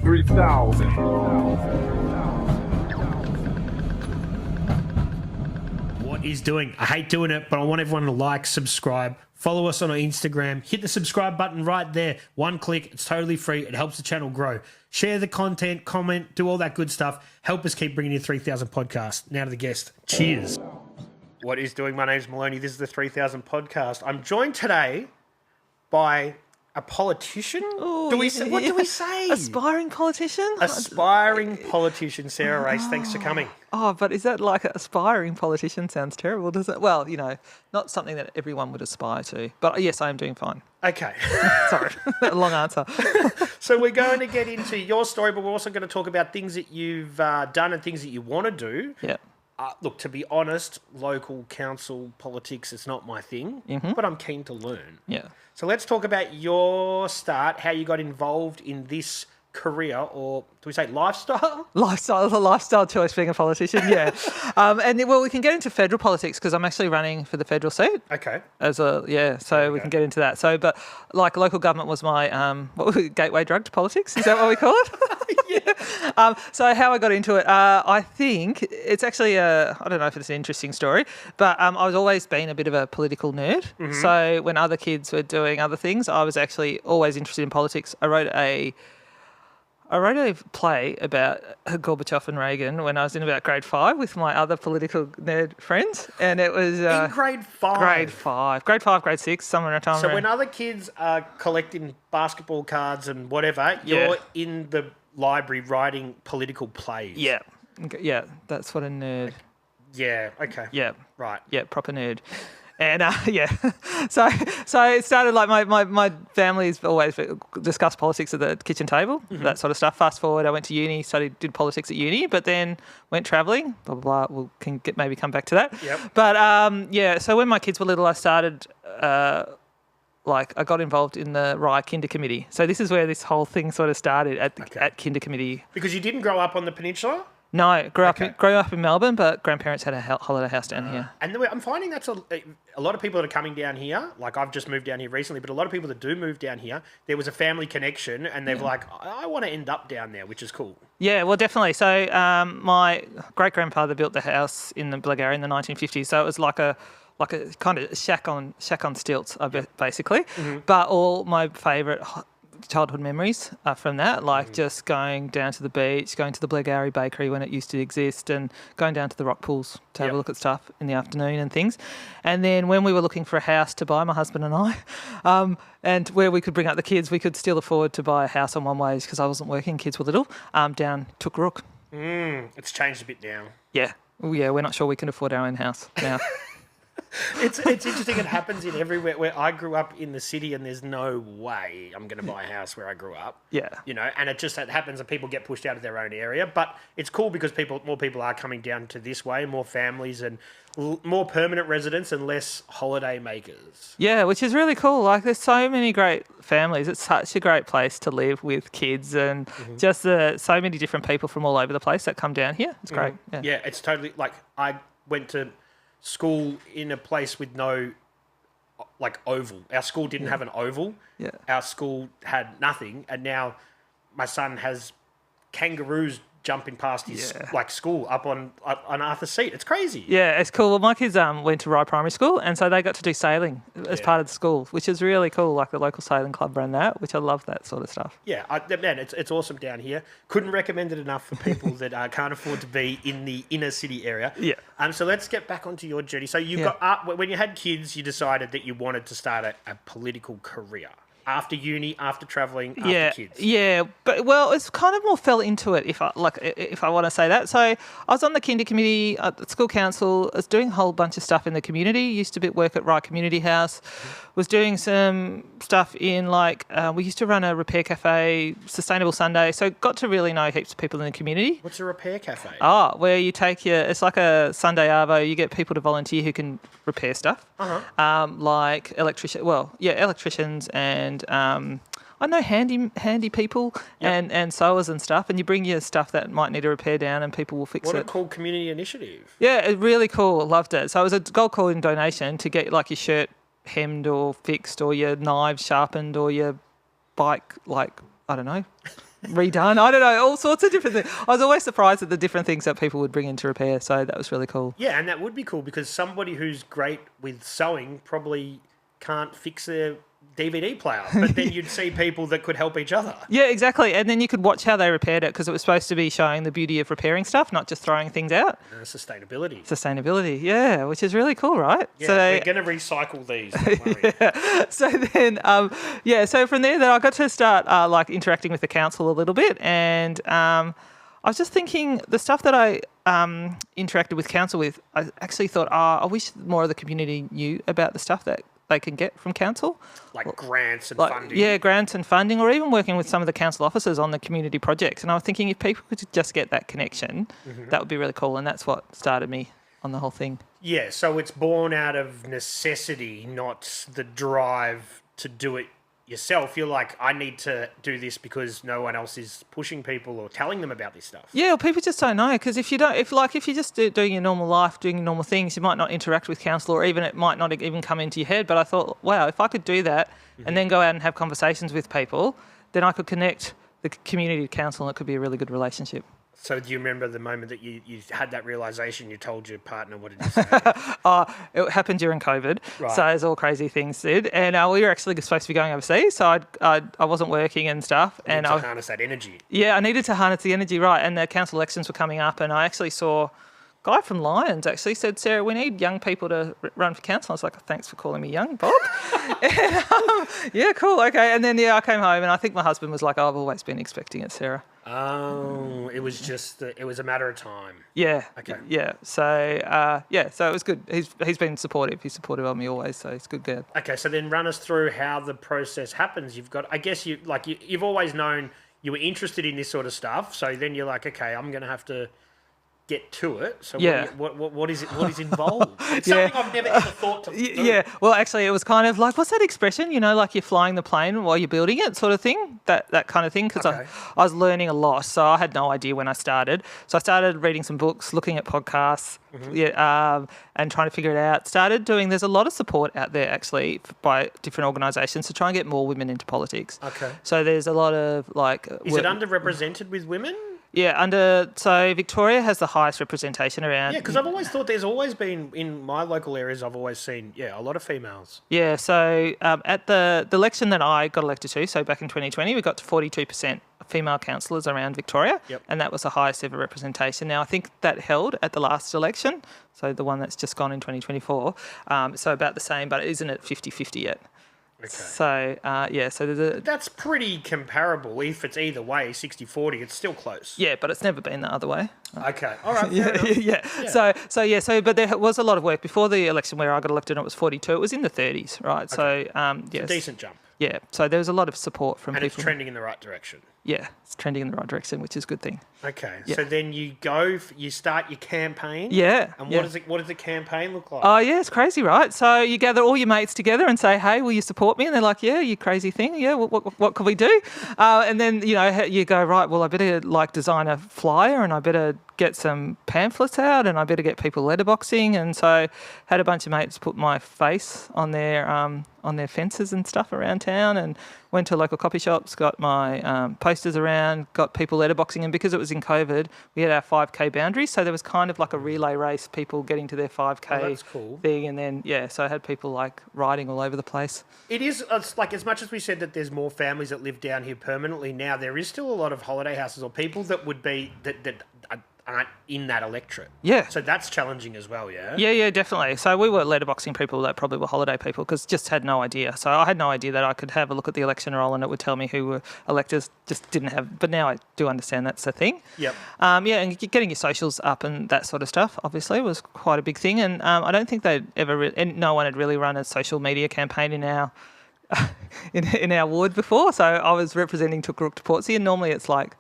3000. What is doing? I hate doing it, but I want everyone to like, subscribe, follow us on our Instagram, hit the subscribe button right there. One click, it's totally free. It helps the channel grow. Share the content, comment, do all that good stuff. Help us keep bringing you 3000 podcasts. Now to the guest. Cheers. What is doing? My name's Maloney. This is the 3000 podcast. I'm joined today by a politician. Ooh, What do we say? Aspiring politician? Aspiring politician, Sarah Race. Thanks for coming. Oh, but is that like aspiring politician? Sounds terrible, does it? Well, not something that everyone would aspire to. But yes, I am doing fine. Okay. Sorry, long answer. So we're going to get into your story, but we're also going to talk about things that you've done and things that you want to do. Yeah. Look, to be honest, local council politics is not my thing, but I'm keen to learn. Yeah. So let's talk about your start, how you got involved in this career, or do we say lifestyle? The lifestyle choice being a politician, yeah. We can get into federal politics because I'm actually running for the federal seat. Okay. We can get into that. So, but like local government was my gateway drug to politics. Is that what we call it? Yeah. So how I got into it, I think it's actually I don't know if it's an interesting story, but I was always been a bit of a political nerd. Mm-hmm. So when other kids were doing other things, I was actually always interested in politics. I wrote a play about Gorbachev and Reagan when I was in about grade 5 with my other political nerd friends, and it was in grade 5. Grade 6, somewhere in time. So when other kids are collecting basketball cards and whatever, you're in the library writing political plays. Yeah, that's what a nerd. Yeah. Okay. Yeah. Right. Yeah, proper nerd. And so it started like my family's always discussed politics at the kitchen table, that sort of stuff. Fast forward, I went to uni, did politics at uni, but then went travelling, blah, blah, blah. Maybe come back to that. Yep. But, so when my kids were little, I started, I got involved in the Rye Kinder Committee. So this is where this whole thing sort of started at Kinder Committee. Because you didn't grow up on the peninsula? No, grew up in Melbourne, but grandparents had a holiday house down here. And I'm finding that's a lot of people that are coming down here, like I've just moved down here recently, but a lot of people that do move down here, there was a family connection and they've I want to end up down there, which is cool. Yeah, well, definitely. So my great-grandfather built the house in the Blackgowrie in the 1950s, so it was like a kind of shack on stilts, basically. Mm-hmm. But all my favourite childhood memories from that, just going down to the beach, going to the Blackgowrie bakery when it used to exist, and going down to the rock pools to have a look at stuff in the afternoon and things. And then when we were looking for a house to buy, my husband and I, and where we could bring up the kids, we could still afford to buy a house on one ways because I wasn't working, kids were little, down Tookarook. It's changed a bit now. Yeah. Yeah, we're not sure we can afford our own house now. It's interesting. It happens in everywhere. Where I grew up in the city, and there's no way I'm going to buy a house where I grew up. Yeah, and it happens that people get pushed out of their own area. But it's cool because more people are coming down to this way, more families and more permanent residents and less holiday makers. Yeah, which is really cool. Like, there's so many great families. It's such a great place to live with kids and just so many different people from all over the place that come down here. It's great. Yeah, it's totally like I went to school in a place with no oval. Our school didn't have an oval. Yeah. Our school had nothing, and now my son has kangaroos jumping past his school up on Arthur's Seat. It's crazy. Yeah, it's cool. Well, my kids went to Rye Primary School, and so they got to do sailing as part of the school, which is really cool. Like the local sailing club ran that, which I love that sort of stuff. Yeah, it's awesome down here. Couldn't recommend it enough for people that can't afford to be in the inner city area. Yeah. So let's get back onto your journey. So you got when you had kids, you decided that you wanted to start a political career. After uni, after travelling, after kids. Yeah, but it's kind of more fell into it if I want to say that. So I was on the Kinder Committee at the school council. I was doing a whole bunch of stuff in the community. Used to work at Rye Community House. Was doing some stuff in we used to run a repair cafe, Sustainable Sunday. So got to really know heaps of people in the community. What's a repair cafe? Where you take it's like a Sunday arvo. You get people to volunteer who can repair stuff, like electricians and I know handy people and sewers and stuff, and you bring your stuff that might need a repair down and people will fix it. What a cool community initiative. Yeah, it's really cool. Loved it. So it was a gold calling donation to get your shirt hemmed or fixed or your knives sharpened or your bike, I don't know, redone. I don't know, all sorts of different things. I was always surprised at the different things that people would bring in to repair. So that was really cool. Yeah, and that would be cool because somebody who's great with sewing probably can't fix their DVD player, but then you'd see people that could help each other. Yeah, exactly. And then you could watch how they repaired it because it was supposed to be showing the beauty of repairing stuff, not just throwing things out. Sustainability. Yeah, which is really cool, right? Yeah, so we're going to recycle these. Don't worry. yeah. So then, so from there, then I got to start like interacting with the council a little bit, and I was just thinking the stuff that I interacted with council with. I actually thought, I wish more of the community knew about the stuff that they can get from council. Like grants and funding. Yeah, grants and funding, or even working with some of the council officers on the community projects. And I was thinking if people could just get that connection, that would be really cool. And that's what started me on the whole thing. Yeah, so it's born out of necessity, not the drive to do it yourself. You're like, I need to do this because no one else is pushing people or telling them about this stuff. Yeah, well, people just don't know because if you're just doing your normal life, doing your normal things, you might not interact with council, or even it might not even come into your head. But I thought, wow, if I could do that and then go out and have conversations with people, then I could connect the community to council, and it could be a really good relationship. So do you remember the moment that you had that realization, you told your partner, what did you say? It happened during COVID, Right. so as all crazy things did. And we were actually supposed to be going overseas, so I wasn't working and stuff. And to harness that energy. Yeah, I needed to harness the energy, right. And the council elections were coming up, and I actually saw a guy from Lions actually said, Sarah, we need young people to run for council. I was like, thanks for calling me young, Bob. And, yeah, cool, okay. And then, I came home, and I think my husband was like, I've always been expecting it, Sarah. Oh, it was just, it was a matter of time. Yeah. Okay. Yeah. So, so it was good. He's been supportive. He's supportive of me always, so he's a good guy. Okay, so then run us through how the process happens. You've got, I guess you've always known you were interested in this sort of stuff. So then you're like, okay, I'm going to have to get to it. So Yeah. what is it? What is involved? It's something I've never ever thought to do. Yeah. Well, actually, it was kind of like, what's that expression? You know, like you're flying the plane while you're building it, sort of thing. That kind of thing. Because Okay. I was learning a lot, so I had no idea when I started. So I started reading some books, looking at podcasts, and trying to figure it out. There's a lot of support out there actually by different organisations to try and get more women into politics. Okay. So there's a lot of Is it underrepresented with women? Yeah, so Victoria has the highest representation around. Yeah, because I've always thought there's always been, in my local areas, I've always seen, a lot of females. Yeah, so at the election that I got elected to, so back in 2020, we got to 42% female councillors around Victoria, and that was the highest ever representation. Now, I think that held at the last election, so the one that's just gone in 2024, so about the same, but it isn't at 50-50 yet. Okay. So, so there's a... That's pretty comparable. If it's either way, 60-40, it's still close. Yeah, but it's never been the other way. Okay. All right. Fair enough. Yeah. But there was a lot of work before the election where I got elected and it was 42. It was in the 30s, right? Okay. So, It's a decent jump. Yeah. So there was a lot of support from and people. And it's trending in the right direction. Yeah, it's trending in the right direction, which is a good thing. Okay. Yeah. So then you start your campaign. Yeah. And what does the campaign look like? Oh, yeah, it's crazy, right? So you gather all your mates together and say, hey, will you support me? And they're like, yeah, you crazy thing. Yeah, what can we do? And then, you go, right, well, I better design a flyer and I better get some pamphlets out and I better get people letterboxing. And so had a bunch of mates put my face on their fences and stuff around town, and went to local coffee shops, got my posters around, got people letterboxing. And because it was in COVID, we had our 5K boundaries. So there was kind of like a relay race, people getting to their 5K thing. And then, so I had people riding all over the place. It's like, as much as we said that there's more families that live down here permanently now, there is still a lot of holiday houses or people that would be, that aren't in that electorate. Yeah. So that's challenging as well, yeah? Yeah, definitely. So we were letterboxing people that probably were holiday people because just had no idea. So I had no idea that I could have a look at the election roll and it would tell me who were electors. Just didn't have. But now I do understand that's the thing. Yep. And getting your socials up and that sort of stuff obviously was quite a big thing. And I don't think they'd ever, and no one had really run a social media campaign in our in our ward before. So I was representing Tookarook to Portsea, and normally it's like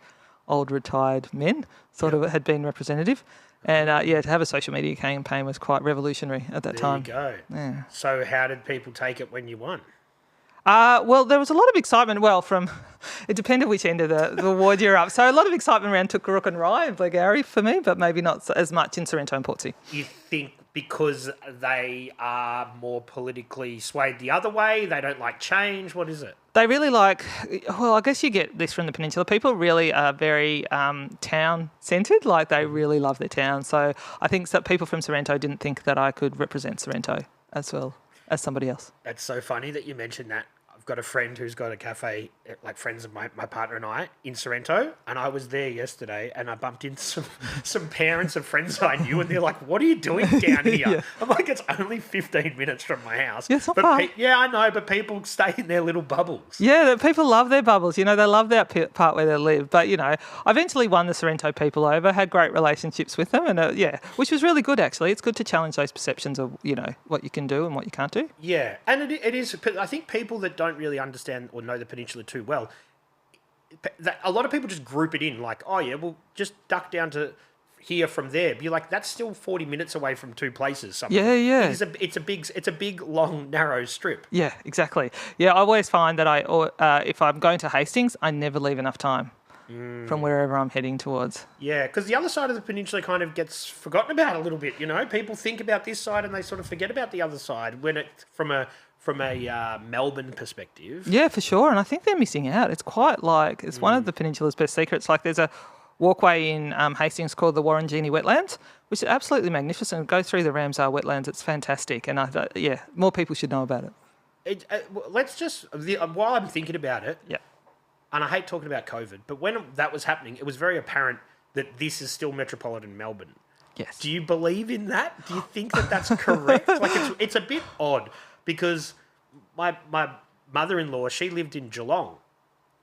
old retired men sort of had been representative. And to have a social media campaign was quite revolutionary at that time. There you go. Yeah. So how did people take it when you won? Well, there was a lot of excitement. Well, it depended which end of the ward you're up. So a lot of excitement around Tookarook and Rye and Blackgowrie for me, but maybe not as much in Sorrento and Portsea. You think because they are more politically swayed the other way? They don't like change? What is it? They really like, well, I guess you get this from the peninsula. People really are very town-centred, like they really love their town. So I think that people from Sorrento didn't think that I could represent Sorrento as well as somebody else. That's so funny that you mentioned that. I've got a friend who's got a cafe, like friends of my partner and I, in Sorrento, and I was there yesterday and I bumped into some parents of friends I knew, and they're like, what are you doing down here? Yeah. I'm like, it's only 15 minutes from my house. Yeah, it's not far. Yeah, I know, but people stay in their little bubbles. Yeah, people love their bubbles. You know, they love that part where they live. But, you know, I eventually won the Sorrento people over, had great relationships with them, and which was really good, actually. It's good to challenge those perceptions of, you know, what you can do and what you can't do. Yeah, and it is. I think people that don't really understand or know the peninsula too well, a lot of people just group it in like, oh yeah, we'll just duck down to here from there. But you're like, that's still 40 minutes away from two places. Something. Yeah. It's a big, long, narrow strip. Yeah, exactly. Yeah, I always find that if I'm going to Hastings, I never leave enough time from wherever I'm heading towards. Yeah, because the other side of the peninsula kind of gets forgotten about a little bit. You know, people think about this side and they sort of forget about the other side when it's from a Melbourne perspective. Yeah, for sure. And I think they're missing out. It's quite like, it's one of the peninsula's best secrets. Like there's a walkway in Hastings called the Warringini Wetlands, which is absolutely magnificent. Go through the Ramsar Wetlands. It's fantastic. And more people should know about it. While I'm thinking about it, yeah. And I hate talking about COVID, but when that was happening, it was very apparent that this is still metropolitan Melbourne. Yes. Do you believe in that? Do you think that that's correct? Like it's a bit odd because my mother-in-law, she lived in Geelong,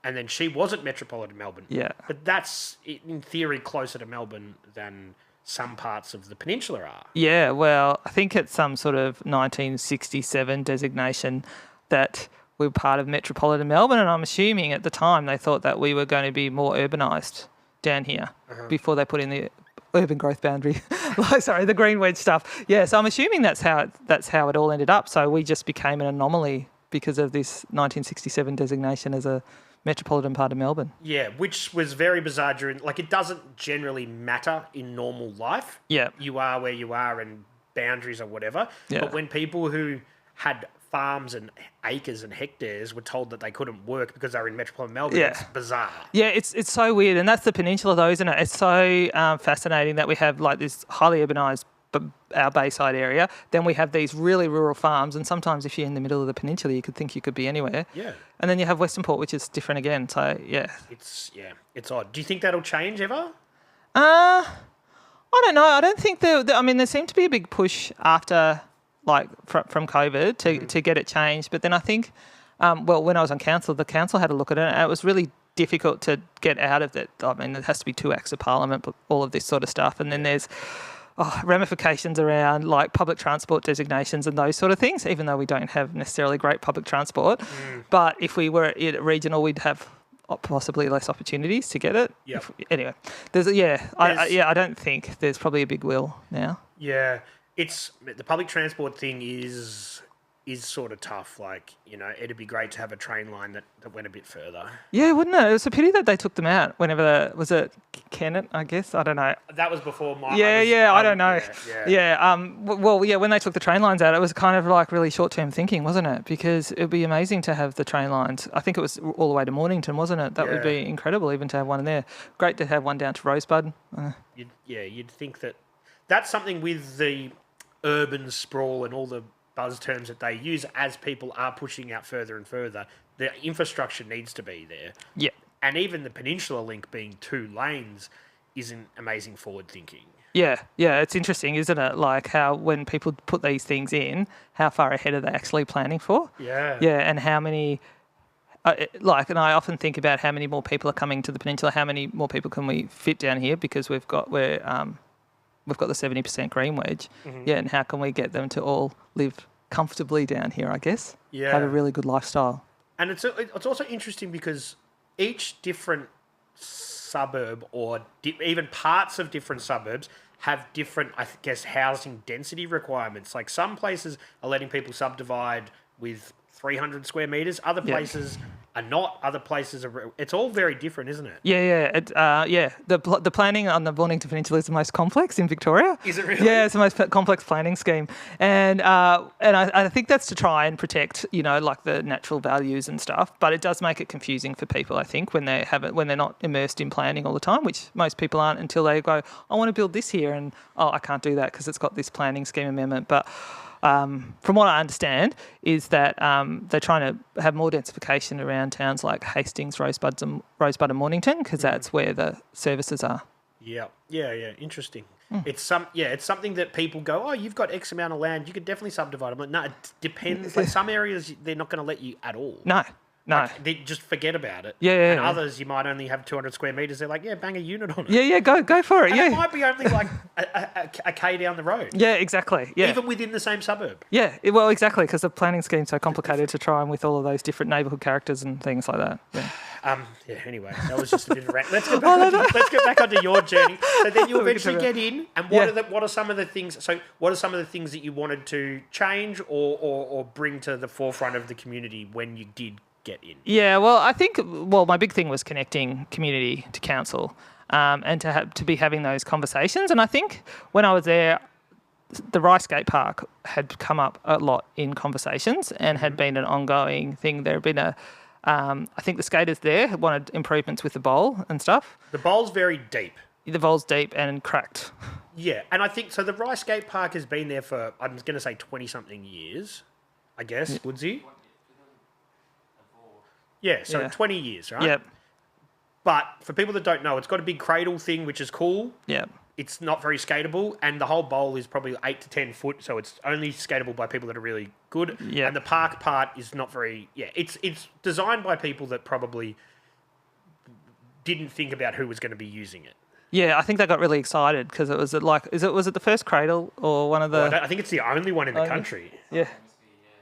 and then she wasn't metropolitan Melbourne. Yeah. But that's in theory closer to Melbourne than some parts of the peninsula are. Yeah, well, I think it's some sort of 1967 designation that we're part of metropolitan Melbourne, and I'm assuming at the time they thought that we were going to be more urbanised down here before they put in the urban growth boundary. The green wedge stuff. Yeah, so I'm assuming that's how it all ended up. So we just became an anomaly because of this 1967 designation as a metropolitan part of Melbourne. Yeah, which was very bizarre it doesn't generally matter in normal life. Yeah. You are where you are and boundaries or whatever. Yeah. But when people who had farms and acres and hectares were told that they couldn't work because they were in metropolitan Melbourne, it's bizarre. Yeah, it's so weird. And that's the peninsula though, isn't it? It's so fascinating that we have like this highly urbanised our Bayside area, then we have these really rural farms, and sometimes if you're in the middle of the peninsula, you could think you could be anywhere. Yeah. And then you have Western Port, which is different again. So yeah. It's odd. Do you think that'll change ever? I don't know. I don't think there seemed to be a big push after from COVID to get it changed. But then I think, when I was on council, the council had a look at it, and it was really difficult to get out of it. I mean, there has to be 2 acts of parliament, but all of this sort of stuff. And then there's ramifications around like public transport designations and those sort of things, even though we don't have necessarily great public transport. But if we were at regional, we'd have possibly less opportunities to get it. Yep. Anyway, I don't think there's probably a big will now. Yeah. It's the public transport thing is sort of tough. Like, you know, it'd be great to have a train line that went a bit further. Yeah, wouldn't it? It was a pity that they took them out whenever was it Kennett, I guess? I don't know. That was before my... I don't know. Yeah. When they took the train lines out, it was kind of like really short-term thinking, wasn't it? Because it would be amazing to have the train lines. I think it was all the way to Mornington, wasn't it? That would be incredible even to have one in there. Great to have one down to Rosebud. You'd think that's something with the urban sprawl and all the buzz terms that they use as people are pushing out further and further. The infrastructure needs to be there. Yeah. And even the Peninsula Link being 2 lanes isn't amazing forward thinking. Yeah, it's interesting, isn't it? Like how when people put these things in, how far ahead are they actually planning for? Yeah. Yeah, and how many... and I often think about how many more people are coming to the peninsula, how many more people can we fit down here because we've got the 70% green wedge. Yeah, and how can we get them to all live comfortably down here, I guess? Yeah. Have a really good lifestyle. And it's also interesting because each different suburb or even parts of different suburbs have different, I guess, housing density requirements. Like some places are letting people subdivide with 300 square metres. Other places are not. Other places are. It's all very different, isn't it? Yeah. The planning on the Mornington Peninsula is the most complex in Victoria. Is it really? Yeah, it's the most complex planning scheme, and I think that's to try and protect, like the natural values and stuff. But it does make it confusing for people, I think, when they're not immersed in planning all the time, which most people aren't until they go, I want to build this here, and I can't do that because it's got this planning scheme amendment, but. From what I understand, is that they're trying to have more densification around towns like Hastings, Rosebud and Mornington, because that's where the services are. Yeah. Interesting. It's something that people go, oh, you've got X amount of land, you could definitely subdivide. I'm like, no, it depends. Like some areas, they're not going to let you at all. No. Like, they just forget about it. Yeah. Others, you might only have 200 square metres. They're like, yeah, bang a unit on it. Yeah, go for it. And it might be only like a K down the road. Yeah, exactly. Yeah. Even within the same suburb. Yeah, well, exactly, because the planning scheme's so complicated to try and with all of those different neighbourhood characters and things like that. Yeah. Anyway, that was just a bit of a rant. Let's get back onto your journey. So then you eventually get in, and what are some of the things? So what are some of the things that you wanted to change or bring to the forefront of the community when you did get in? Yeah, well, I think my big thing was connecting community to council, and to be having those conversations. And I think when I was there, the Rice Skate Park had come up a lot in conversations and had been an ongoing thing. There had been I think the skaters there had wanted improvements with the bowl and stuff. The bowl's very deep. The bowl's deep and cracked. Yeah, and I think so. The Rice Skate Park has been there for, I'm going to say 20-something years, I guess, Woodsy. Yeah, so 20 years, right? Yep. But for people that don't know, it's got a big cradle thing, which is cool. Yep. It's not very skatable, and the whole bowl is probably 8 to 10 foot, so it's only skatable by people that are really good. Yep. And the park part is not very... Yeah, it's designed by people that probably didn't think about who was going to be using it. Yeah, I think they got really excited because it was was it the first cradle or one of the... Well, I think it's the only one in the country. Yeah.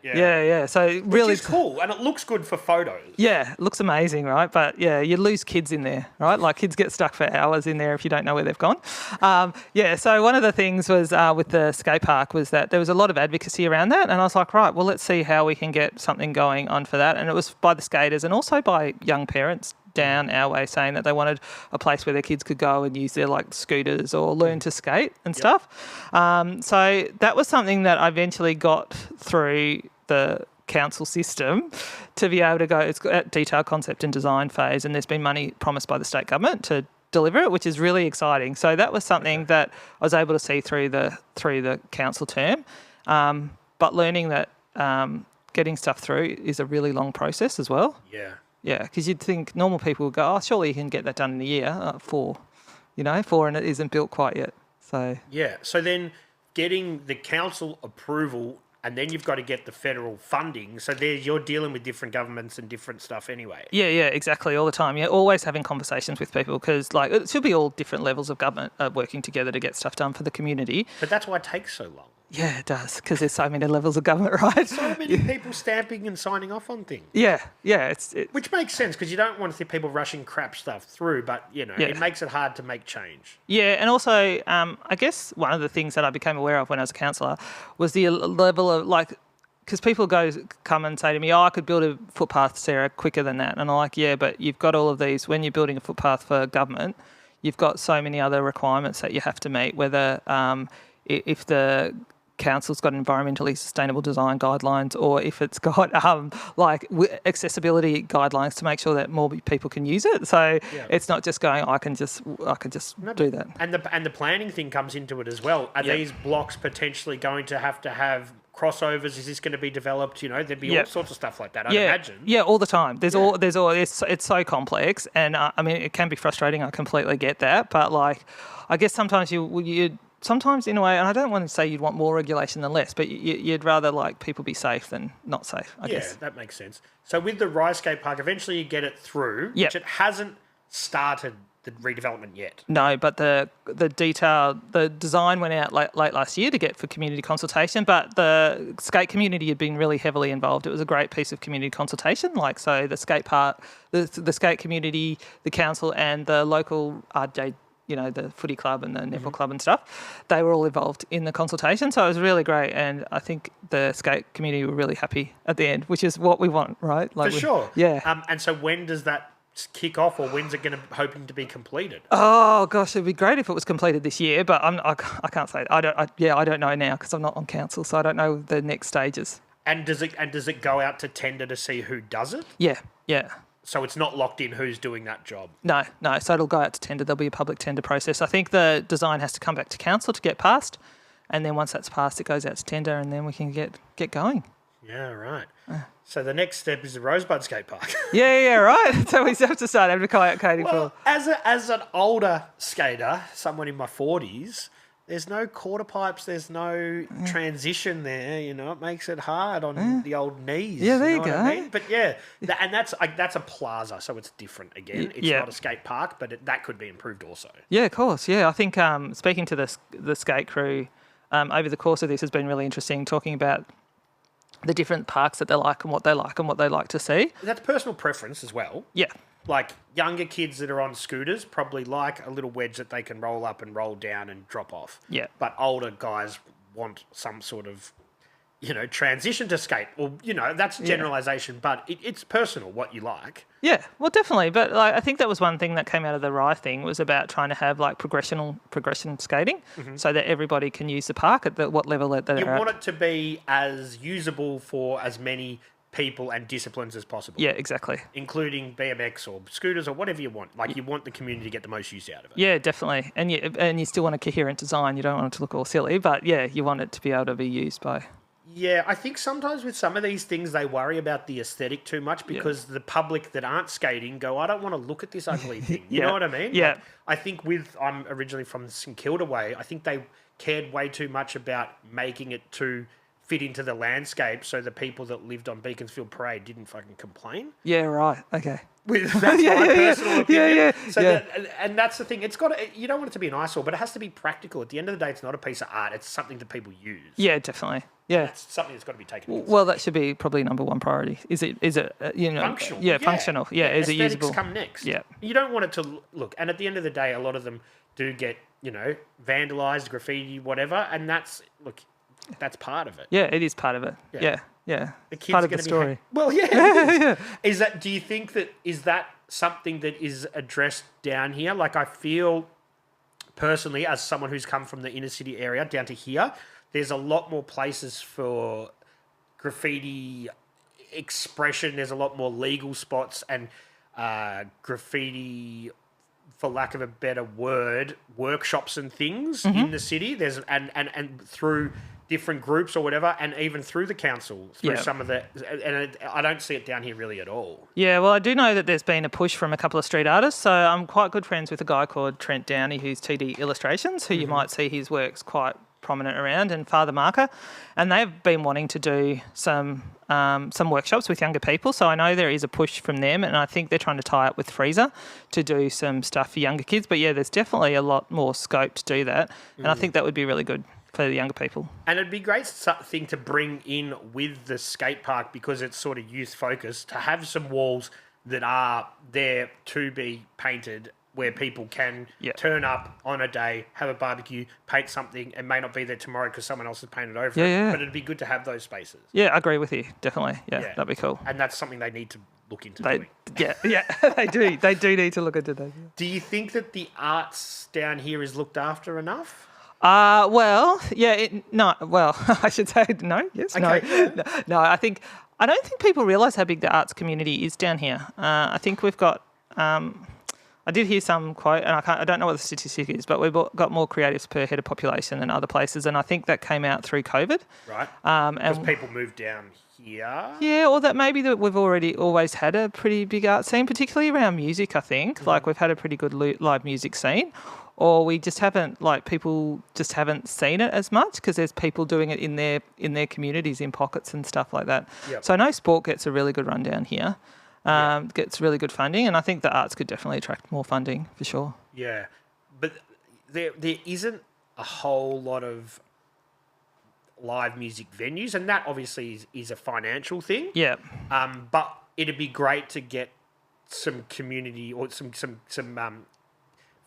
Yeah. So really, which is cool, and it looks good for photos. Yeah, it looks amazing, right? But yeah, you lose kids in there, right? Like kids get stuck for hours in there if you don't know where they've gone. So one of the things was with the skate park was that there was a lot of advocacy around that, and I was like, right, well, let's see how we can get something going on for that. And it was by the skaters and also by young parents down our way saying that they wanted a place where their kids could go and use their scooters or learn to skate and stuff. So that was something that I eventually got through the council system to be able to go. It's at detailed concept and design phase, and there's been money promised by the state government to deliver it, which is really exciting. So that was something that I was able to see through the council term. But learning that getting stuff through is a really long process as well. Yeah, because you'd think normal people would go, oh, surely you can get that done in a year, 4, and it isn't built quite yet. So yeah, so then getting the council approval, and then you've got to get the federal funding. So you're dealing with different governments and different stuff anyway. Yeah, exactly, all the time. You're always having conversations with people because it should be all different levels of government working together to get stuff done for the community. But that's why it takes so long. Yeah, it does, because there's so many levels of government, right? So many people stamping and signing off on things. Yeah. Which makes sense, because you don't want to see people rushing crap stuff through, but, it makes it hard to make change. Yeah, and also, I guess one of the things that I became aware of when I was a councillor was the level of, because people come and say to me, I could build a footpath, Sarah, quicker than that. And I'm like, yeah, but you've got all of these, when you're building a footpath for government, you've got so many other requirements that you have to meet, whether if the council's got environmentally sustainable design guidelines, or if it's got accessibility guidelines to make sure that more people can use it. So it's not just going, I can just do that. And the planning thing comes into it as well. Are these blocks potentially going to have crossovers? Is this going to be developed? There'd be all sorts of stuff like that, I'd imagine. Yeah, all the time. It's so complex, and it can be frustrating. I completely get that, but I guess sometimes sometimes in a way, and I don't want to say you'd want more regulation than less, but you'd rather people be safe than not safe, I guess. Yeah, that makes sense. So with the Rice Skate Park, eventually you get it through, which it hasn't started the redevelopment yet. No, but the design went out late last year for community consultation, but the skate community had been really heavily involved. It was a great piece of community consultation, so the skate park, the skate community, the council and the local the footy club and the netball club and stuff. They were all involved in the consultation, so it was really great. And I think the skate community were really happy at the end, which is what we want, right? For sure. Yeah. And so when does that kick off, or when's it hoping to be completed? Oh gosh, it'd be great if it was completed this year, but I can't say. I don't know now because I'm not on council, so I don't know the next stages. And does it go out to tender to see who does it? Yeah. So it's not locked in who's doing that job? No. So it'll go out to tender. There'll be a public tender process. I think the design has to come back to council to get passed, and then once that's passed, it goes out to tender, and then we can get going. Yeah, right. So the next step is the Rosebud Skate Park. Yeah, right. So we have to start advocating for. As an older skater, someone in my 40s, there's no quarter pipes, there's no transition there. It makes it hard on the old knees. Yeah, there you know go. What I mean? But yeah, and that's a plaza, so it's different again. It's not a skate park, but that could be improved also. Yeah, of course. Yeah, I think speaking to the skate crew over the course of this has been really interesting, talking about the different parks that they like and what they like to see. That's personal preference as well. Yeah. Like younger kids that are on scooters probably like a little wedge that they can roll up and roll down and drop off. Yeah. But older guys want some sort of, transition to skate. Well, that's generalisation, but it's personal what you like. Yeah, well, definitely. But I think that was one thing that came out of the RIE thing was about trying to have progression skating so that everybody can use the park at what level that they're at. You want it to be as usable for as many people and disciplines as possible. Yeah, exactly. Including BMX or scooters or whatever you want. You want the community to get the most use out of it. Yeah, definitely. And you still want a coherent design. You don't want it to look all silly, but yeah, you want it to be able to be used by. Yeah, I think sometimes with some of these things they worry about the aesthetic too much because the public that aren't skating go, I don't want to look at this ugly thing. You know what I mean? Yeah. I think I'm originally from the St Kilda way, I think they cared way too much about making it to fit into the landscape so the people that lived on Beaconsfield Parade didn't fucking complain. Yeah, right. Okay. That's my personal opinion. Yeah. So and that's the thing. You don't want it to be an eyesore, but it has to be practical. At the end of the day, it's not a piece of art. It's something that people use. Yeah, definitely. Yeah. It's something that's got to be taken into. Well, that should be probably number one priority. Is it functional? Yeah, functional. Yeah, is it usable? Aesthetics come next. Yeah. You don't want it to look. And at the end of the day, a lot of them do get, vandalised, graffiti, whatever. And that's part of it. Yeah, it is part of it. Yeah. The kids part are of the going to story. Well, yeah. Do you think is that something that is addressed down here? I feel personally, as someone who's come from the inner city area down to here, there's a lot more places for graffiti expression. There's a lot more legal spots and graffiti, for lack of a better word, workshops and things in the city. There's and through different groups or whatever, and even through the council, through some of the... And I don't see it down here really at all. Yeah, well, I do know that there's been a push from a couple of street artists. So I'm quite good friends with a guy called Trent Downey, who's TD Illustrations, who you might see his works quite prominent around, and Father Marker. And they've been wanting to do some workshops with younger people. So I know there is a push from them, and I think they're trying to tie up with Freezer to do some stuff for younger kids. But yeah, there's definitely a lot more scope to do that. And I think that would be really good for the younger people. And it'd be a great thing to bring in with the skate park, because it's sort of youth focused, to have some walls that are there to be painted, where people can turn up on a day, have a barbecue, paint something, and may not be there tomorrow because someone else has painted over it. But it'd be good to have those spaces. Yeah, I agree with you. Definitely. Yeah, that'd be cool. And that's something they need to look into doing. Yeah, they do. They do need to look into that. Do you think that the arts down here is looked after enough? Well, yeah, I should say no, yes, okay. No, I don't think people realise how big the arts community is down here. I think we've got, I did hear some quote, and I don't know what the statistic is, but we've got more creatives per head of population than other places, and I think that came out through COVID. Right, because people moved down here. Yeah, or that maybe that we've always had a pretty big art scene, particularly around music, I think. We've had a pretty good live music scene. Or we just haven't, people just haven't seen it as much because there's people doing it in their communities, in pockets and stuff like that. Yep. So I know sport gets a really good run down here, gets really good funding, and I think the arts could definitely attract more funding for sure. Yeah, but there isn't a whole lot of live music venues, and that obviously is a financial thing. Yeah. But it'd be great to get some community or some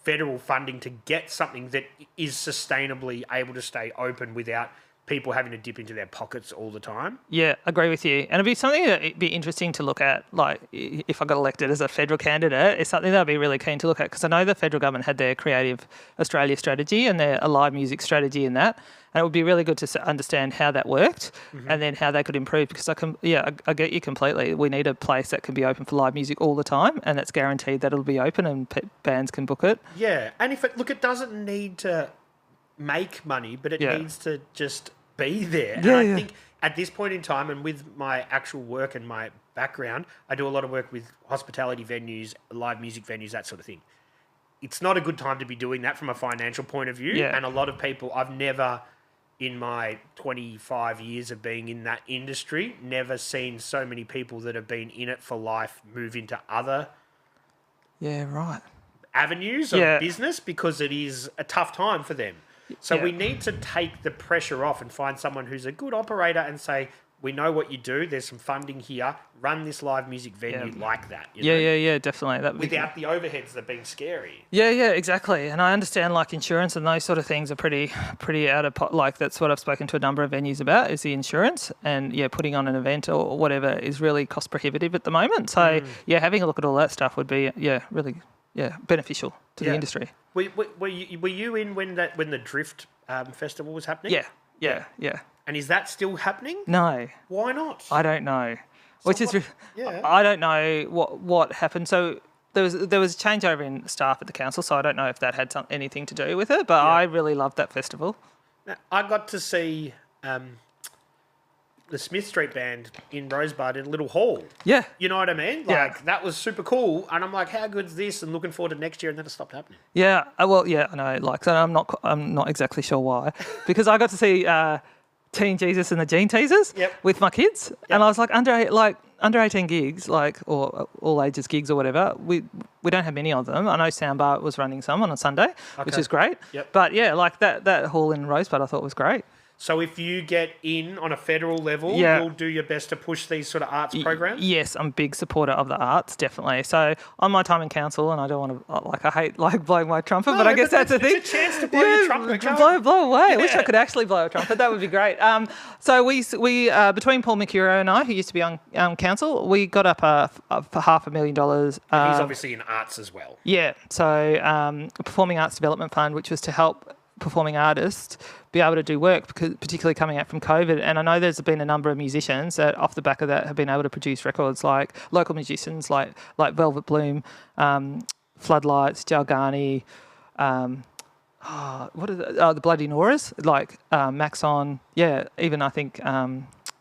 federal funding to get something that is sustainably able to stay open without people having to dip into their pockets all the time. Yeah, agree with you. And it'd be something that'd be interesting to look at, like if I got elected as a federal candidate, it's something that I'd be really keen to look at because I know the federal government had their Creative Australia strategy and their live music strategy in that. And it would be really good to understand how that worked and then how they could improve because I get you completely. We need a place that can be open for live music all the time and that's guaranteed that it'll be open and bands can book it. Yeah, and it doesn't need to make money, but it needs to just be there. Yeah, and I think at this point in time, and with my actual work and my background, I do a lot of work with hospitality venues, live music venues, that sort of thing. It's not a good time to be doing that from a financial point of view. Yeah. And a lot of people, I've never, in my 25 years of being in that industry, never seen so many people that have been in it for life move into other avenues of business because it is a tough time for them. So we need to take the pressure off and find someone who's a good operator and say, we know what you do. There's some funding here. Run this live music venue like that. You know? Definitely. Without the overheads that being scary. Yeah, exactly. And I understand like insurance and those sort of things are pretty out of pot. Like that's what I've spoken to a number of venues about is the insurance and putting on an event or whatever is really cost prohibitive at the moment. So having a look at all that stuff would be really beneficial to the industry. Were you in when the Drift festival was happening? Yeah. And is that still happening? No. Why not? I don't know. I don't know what happened. So there was a changeover in staff at the council, so I don't know if that had anything to do with it. But I really loved that festival. Now, I got to see the Smith Street Band in Rosebud in a little hall. Yeah. You know what I mean? That was super cool. And I'm like, how good's this? And looking forward to next year. And then it stopped happening. Yeah. I know. Like, so I'm not exactly sure why, because I got to see Teen Jesus and the Gene Teasers with my kids, and I was like under 18 gigs, or all ages gigs or whatever. We don't have many of them. I know Soundbar was running some on a Sunday, which is great. Yep. But that hall in Rosebud I thought was great. So if you get in on a federal level, you'll do your best to push these sort of arts programs? Yes, I'm a big supporter of the arts, definitely. So on my time in council, and I don't want to, I hate blowing my trumpet, but I guess that's the thing. It's a chance to blow your trumpet. Blow away. I wish I could actually blow a trumpet. That would be great. So we between Paul McCuro and I, who used to be on council, we got up for $500,000. He's obviously in arts as well. Yeah. So a Performing Arts Development Fund, which was to help performing artists be able to do work, because particularly coming out from COVID. And I know there's been a number of musicians that off the back of that have been able to produce records, like local musicians like Velvet Bloom, Floodlights, Jalgani, the Bloody Noras, like Maxon. Yeah, even I think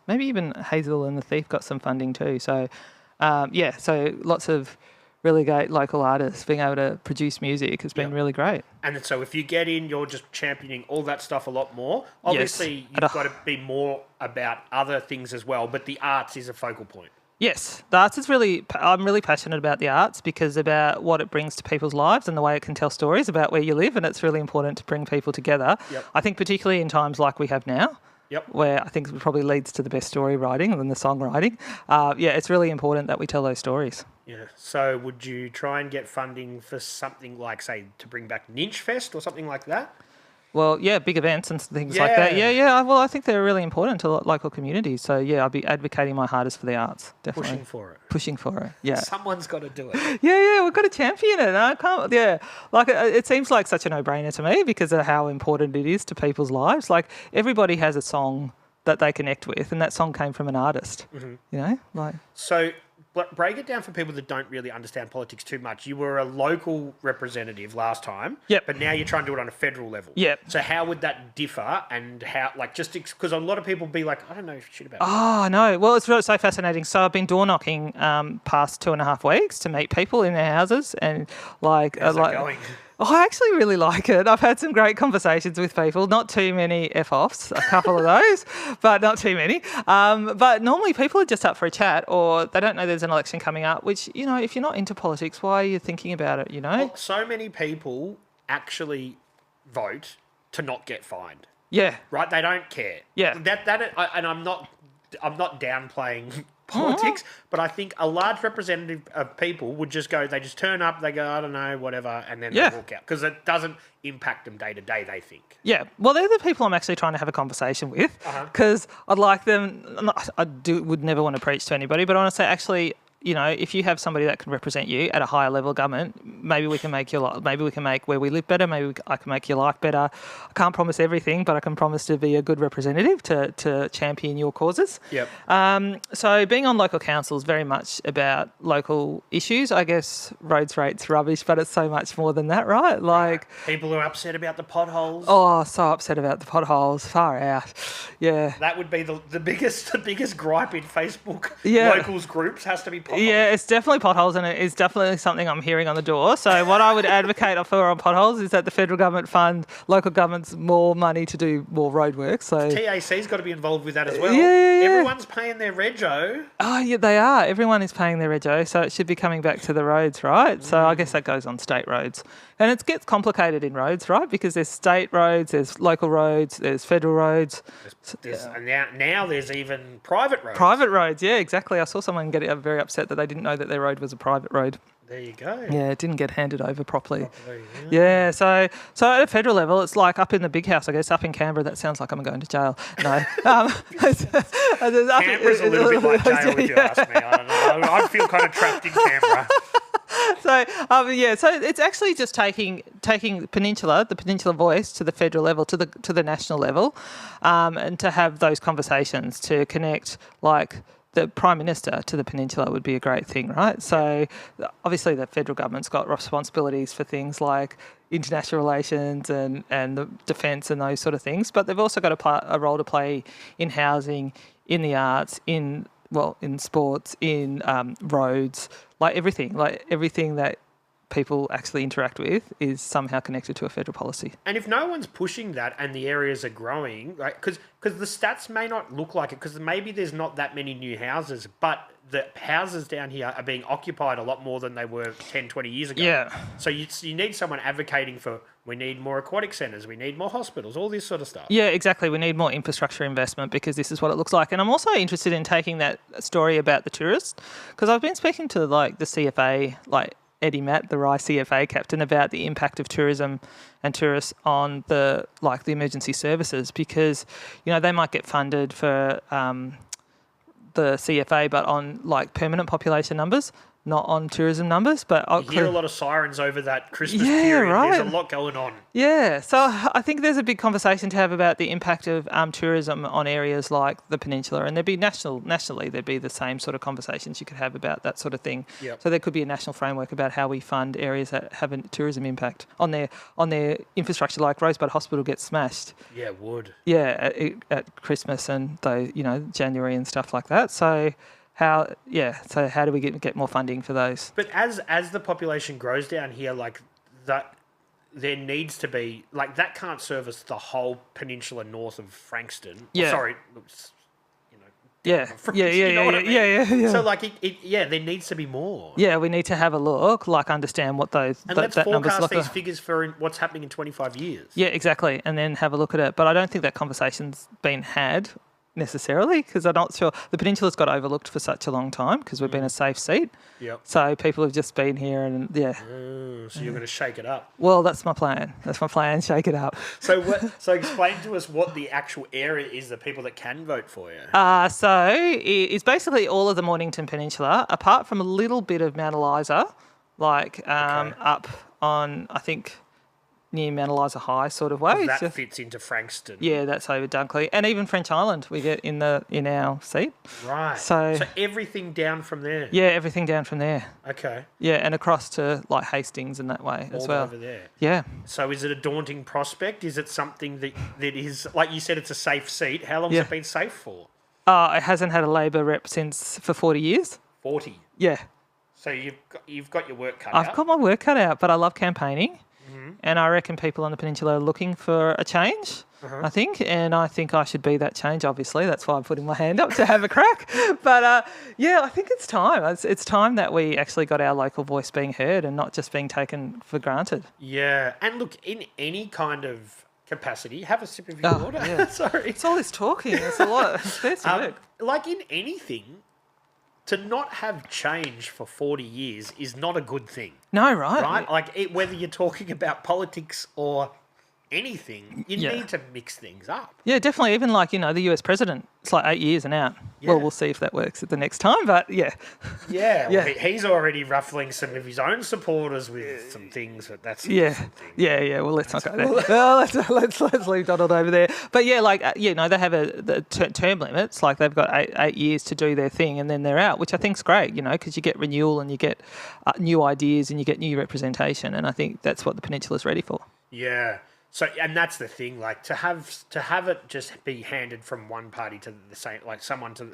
maybe even Hazel and the Thief got some funding too. So so lots of really great local artists being able to produce music has been really great. And so if you get in, you're just championing all that stuff a lot more. Obviously, you've got to be more about other things as well, but the arts is a focal point. Yes, the arts is I'm really passionate about the arts because about what it brings to people's lives and the way it can tell stories about where you live, and it's really important to bring people together. Yep. I think particularly in times like we have now, where I think it probably leads to the best story writing than the songwriting. It's really important that we tell those stories. Yeah. So would you try and get funding for something like, say, to bring back Ninch Fest or something like that? Well, big events and things like that. Yeah. Well, I think they're really important to local communities. So, I'll be advocating my hardest for the arts, definitely. Pushing for it, yeah. Someone's got to do it. Yeah, we've got to champion it. I can't, it seems like such a no-brainer to me because of how important it is to people's lives. Like, everybody has a song that they connect with, and that song came from an artist, you know? So, break it down for people that don't really understand politics too much. You were a local representative last time, but now you're trying to do it on a federal level. Yep. So how would that differ, and how, just because a lot of people be like, I don't know shit about it. Oh, no. Well, it's really so fascinating. So I've been door knocking past 2.5 weeks to meet people in their houses, and How's that going? Oh, I actually really like it. I've had some great conversations with people. Not too many F-offs, a couple of those, but not too many. But normally people are just up for a chat, or they don't know there's an election coming up, which, if you're not into politics, why are you thinking about it, Well, so many people actually vote to not get fined. Yeah. Right? They don't care. Yeah. And I'm not downplaying politics, but I think a large representative of people would just go, they just turn up, they go, I don't know, whatever, and then they walk out. Because it doesn't impact them day to day, they think. Yeah, well, they're the people I'm actually trying to have a conversation with, because I'd like them. Would never want to preach to anybody, but I want to say, actually, you know, if you have somebody that can represent you at a higher level of government, maybe we can make where we live better. Maybe I can make your life better. I can't promise everything, but I can promise to be a good representative to champion your causes. Yep. So being on local council is very much about local issues. I guess roads rates rubbish, but it's so much more than that, right? Like people are upset about the potholes. Oh, so upset about the potholes. Far out. Yeah. That would be the biggest gripe in Facebook. Yeah. Locals groups has to be potholes. Yeah, it's definitely potholes, and it is definitely something I'm hearing on the door. So what I would advocate for on potholes is that the federal government fund local governments more money to do more road work. So TAC's got to be involved with that as well. Yeah. Everyone's paying their rego. Oh, yeah, they are. Everyone is paying their rego, so it should be coming back to the roads, right? So I guess that goes on state roads. And it gets complicated in roads, right? Because there's state roads, there's local roads, there's federal roads. And now there's even private roads. Private roads, yeah, exactly. I saw someone get very upset that they didn't know that their road was a private road. There you go. Yeah, it didn't get handed over properly. Yeah, so at a federal level, it's like up in the big house, I guess, up in Canberra. That sounds like I'm going to jail. No. Canberra's a little bit like jail if you ask me. I don't know. I feel kind of trapped in Canberra. So it's actually just taking the Peninsula voice to the federal level, to the national level, and to have those conversations, to connect like the Prime Minister to the Peninsula would be a great thing, right? So obviously the federal government's got responsibilities for things like international relations and the defence and those sort of things, but they've also got a role to play in housing, in the arts, in sports, in roads, like everything that people actually interact with is somehow connected to a federal policy. And if no one's pushing that and the areas are growing, right, because the stats may not look like it, because maybe there's not that many new houses, but the houses down here are being occupied a lot more than they were 10, 20 years ago. Yeah. So you need someone advocating for, we need more aquatic centres, we need more hospitals, all this sort of stuff. Yeah, exactly. We need more infrastructure investment because this is what it looks like. And I'm also interested in taking that story about the tourists, because I've been speaking to like the CFA, like Eddie Matt, the RIE CFA captain, about the impact of tourism and tourists on the emergency services, because, you know, they might get funded for the CFA, but on like permanent population numbers, not on tourism numbers. But you hear a lot of sirens over that Christmas yeah, period. Right. There's a lot going on. Yeah, so I think there's a big conversation to have about the impact of tourism on areas like the Peninsula, and there'd be nationally there'd be the same sort of conversations you could have about that sort of thing. Yep. So there could be a national framework about how we fund areas that have a tourism impact on their infrastructure, like Rosebud Hospital gets smashed. Yeah, it would. Yeah, at Christmas and January and stuff like that. So how do we get more funding for those? But as the population grows down here, like that, there needs to be, like, that can't service the whole peninsula north of Frankston. Yeah. Sorry, Yeah. So like there needs to be more. Yeah, we need to have a look, like understand what those and let's forecast these figures for what's happening in 25 years. Yeah, exactly, and then have a look at it. But I don't think that conversation's been had necessarily, because I'm not sure the Peninsula's got overlooked for such a long time because we've been a safe seat. Yep. So people have just been here and so you're going to shake it up. Well, that's my plan. Shake it up. So explain to us what the actual area is, the people that can vote for you. So it's basically all of the Mornington Peninsula, apart from a little bit of Mount Eliza, up on, I think, near Mount Eliza High sort of way. That fits into Frankston. Yeah, that's over Dunkley. And even French Island we get in our seat. Right. So everything down from there. Yeah, everything down from there. Okay. Yeah, and across to like Hastings and that way as well. Over there. Yeah. So is it a daunting prospect? Is it something that is, like you said, it's a safe seat? How long has it been safe for? It hasn't had a Labor rep for 40 years. 40? Yeah. So you've got your work cut out? I've got my work cut out, but I love campaigning. And I reckon people on the Peninsula are looking for a change, I think. And I think I should be that change, obviously. That's why I'm putting my hand up to have a crack. But, I think it's time. It's time that we actually got our local voice being heard and not just being taken for granted. Yeah. And look, in any kind of capacity, have a sip of your water. Yeah. Sorry. It's all this talking. It's a lot. It's work. Like in anything, to not have change for 40 years is not a good thing, No, right? right? Like, whether you're talking about politics or anything, you Yeah. need to mix things up. Yeah, definitely. Even like, the US president, it's like 8 years and out. Yeah. Well, we'll see if that works at the next time, but yeah. Yeah, well, Yeah. he's already ruffling some of his own supporters with some things, but that's a Yeah, different thing. yeah. Well, let's not go there. Well, let's leave Donald over there. But yeah, like they have the term limits. Like they've got eight years to do their thing, and then they're out, which I think's great. Because you get renewal and you get new ideas and you get new representation, and I think that's what the peninsula's ready for. Yeah. So, and that's the thing, like to have it just be handed from one party to the same, like someone to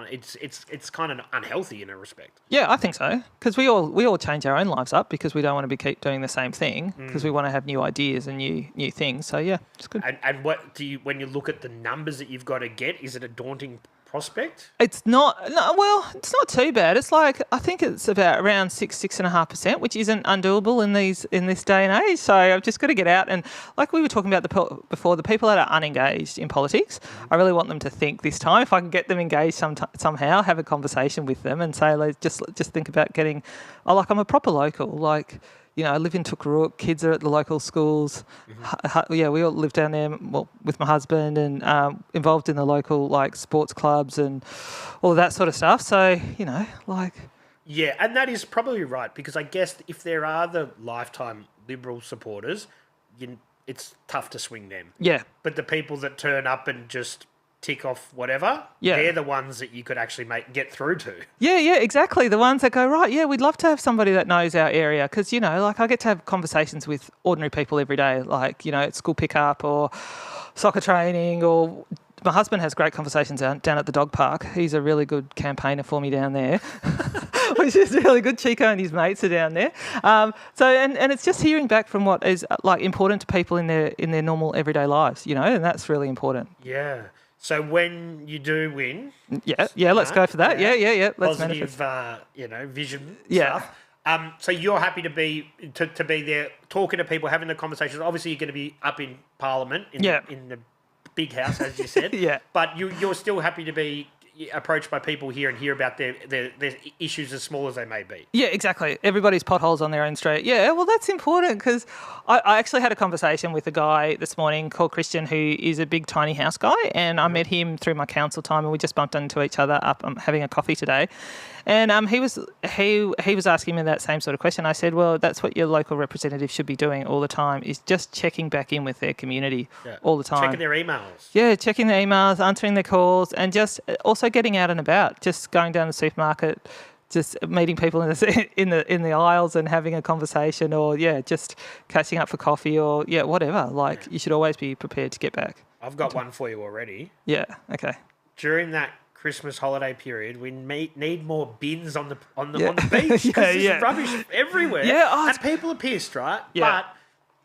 it's kind of unhealthy in a respect. Yeah, I think so. Because we all change our own lives up because we don't want to keep doing the same thing because we want to have new ideas and new things. So yeah, it's good. And what do you, when you look at the numbers that you've got to get, is it a daunting prospect? It's not. No, well, it's not too bad. It's like I think it's about around 6.5%, which isn't undoable in this day and age. So I've just got to get out and, like we were talking about before, the people that are unengaged in politics, I really want them to think this time. If I can get them engaged somehow, have a conversation with them and say, like, just think about getting. I'm a proper local. Like, I live in Tookarook, kids are at the local schools. We all live down there, with my husband and involved in the local, like, sports clubs and all of that sort of stuff. So, Yeah, and that is probably right, because I guess if there are the lifetime Liberal supporters, it's tough to swing them. Yeah. But the people that turn up and just tick off whatever, Yeah. they're the ones that you could actually get through to. Yeah, exactly. The ones that go, right, yeah, we'd love to have somebody that knows our area because, I get to have conversations with ordinary people every day, like, at school pickup or soccer training, or my husband has great conversations down at the dog park. He's a really good campaigner for me down there, which is really good. Chico and his mates are down there. And it's just hearing back from what is important to people in their normal everyday lives, and that's really important. Yeah. So when you do win, let's go for that. Yeah. Let's positive, manifest. vision. Yeah. Stuff. So you're happy to be there, talking to people, having the conversations. Obviously, you're going to be up in Parliament in the big house, as you said. Yeah. But you're still happy to be approached by people here and hear about their issues, as small as they may be. Yeah, exactly. Everybody's potholes on their own street. Yeah, well, that's important because I actually had a conversation with a guy this morning called Christian, who is a big tiny house guy, and I met him through my council time, and we just bumped into each other up having a coffee today. And he was asking me that same sort of question. I said, well, that's what your local representative should be doing all the time, is just checking back in with their community all the time. Checking their emails. Yeah, checking their emails, answering their calls, and just also getting out and about, just going down the supermarket, just meeting people in the aisles and having a conversation, or just catching up for coffee, or whatever. You should always be prepared to get back. I've got one for you already. Yeah. Okay. During that Christmas holiday period, we need more bins on the beach, because there's rubbish everywhere. Yeah, and people are pissed, right? Yeah.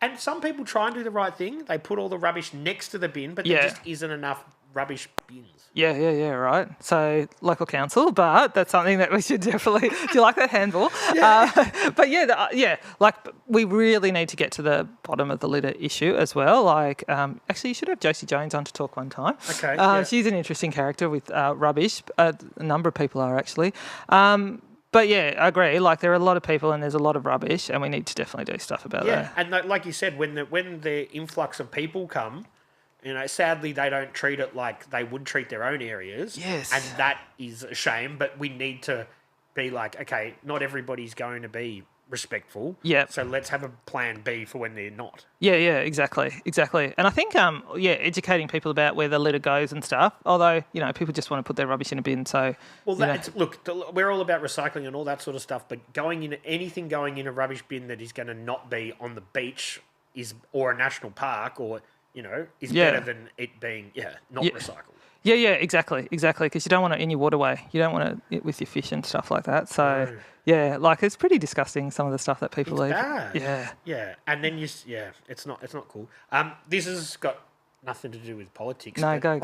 And some people try and do the right thing. They put all the rubbish next to the bin, but there just isn't enough rubbish bins. Yeah, right. So local council, but that's something that we should definitely. Do you like that handball? Yeah. But we really need to get to the bottom of the litter issue as well. Actually, you should have Josie Jones on to talk one time. Okay. She's an interesting character with rubbish. A number of people are actually. But yeah, I agree. There are a lot of people and there's a lot of rubbish, and we need to definitely do stuff about that. Yeah, and like you said, when the influx of people come, sadly they don't treat it like they would treat their own areas. Yes. And that is a shame, but we need to be like, okay, not everybody's going to be respectful. Yeah. So let's have a plan B for when they're not. Yeah, exactly. And I think, educating people about where the litter goes and stuff, although, people just want to put their rubbish in a bin, so... Well, we're all about recycling and all that sort of stuff, but anything going in a rubbish bin that is going to not be on the beach or a national park is better than it being, not recycled. Yeah, exactly, because you don't want it in your waterway. You don't want it with your fish and stuff like that. So, it's pretty disgusting, some of the stuff that people leave. Bad. Yeah. Yeah, and then it's not cool. This has got nothing to do with politics. No, go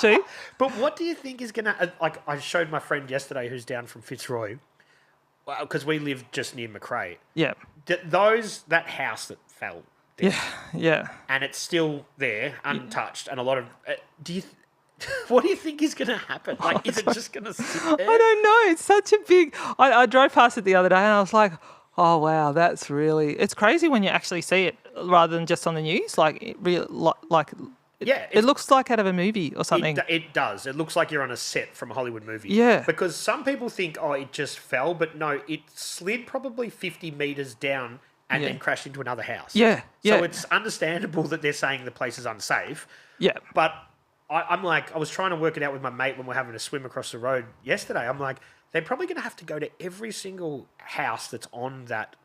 shoot. But what do you think is going to... I showed my friend yesterday who's down from Fitzroy, because we live just near Macrae. Yeah. That house that fell down. Yeah. And it's still there, untouched, and a lot of... What do you think is going to happen? Like, is it just going to sit there? I don't know. It's such a big. I drove past it the other day and I was like, oh wow, that's really. It's crazy when you actually see it rather than just on the news. Like it real like. Yeah, It looks like out of a movie or something. It does. It looks like you're on a set from a Hollywood movie. Yeah. Because some people think, oh, it just fell, but no, it slid probably 50 metres down and then crashed into another house. Yeah, yeah. So it's understandable that they're saying the place is unsafe. Yeah. But I'm like, I was trying to work it out with my mate when we're having a swim across the road yesterday. I'm like, they're probably going to have to go to every single house that's on that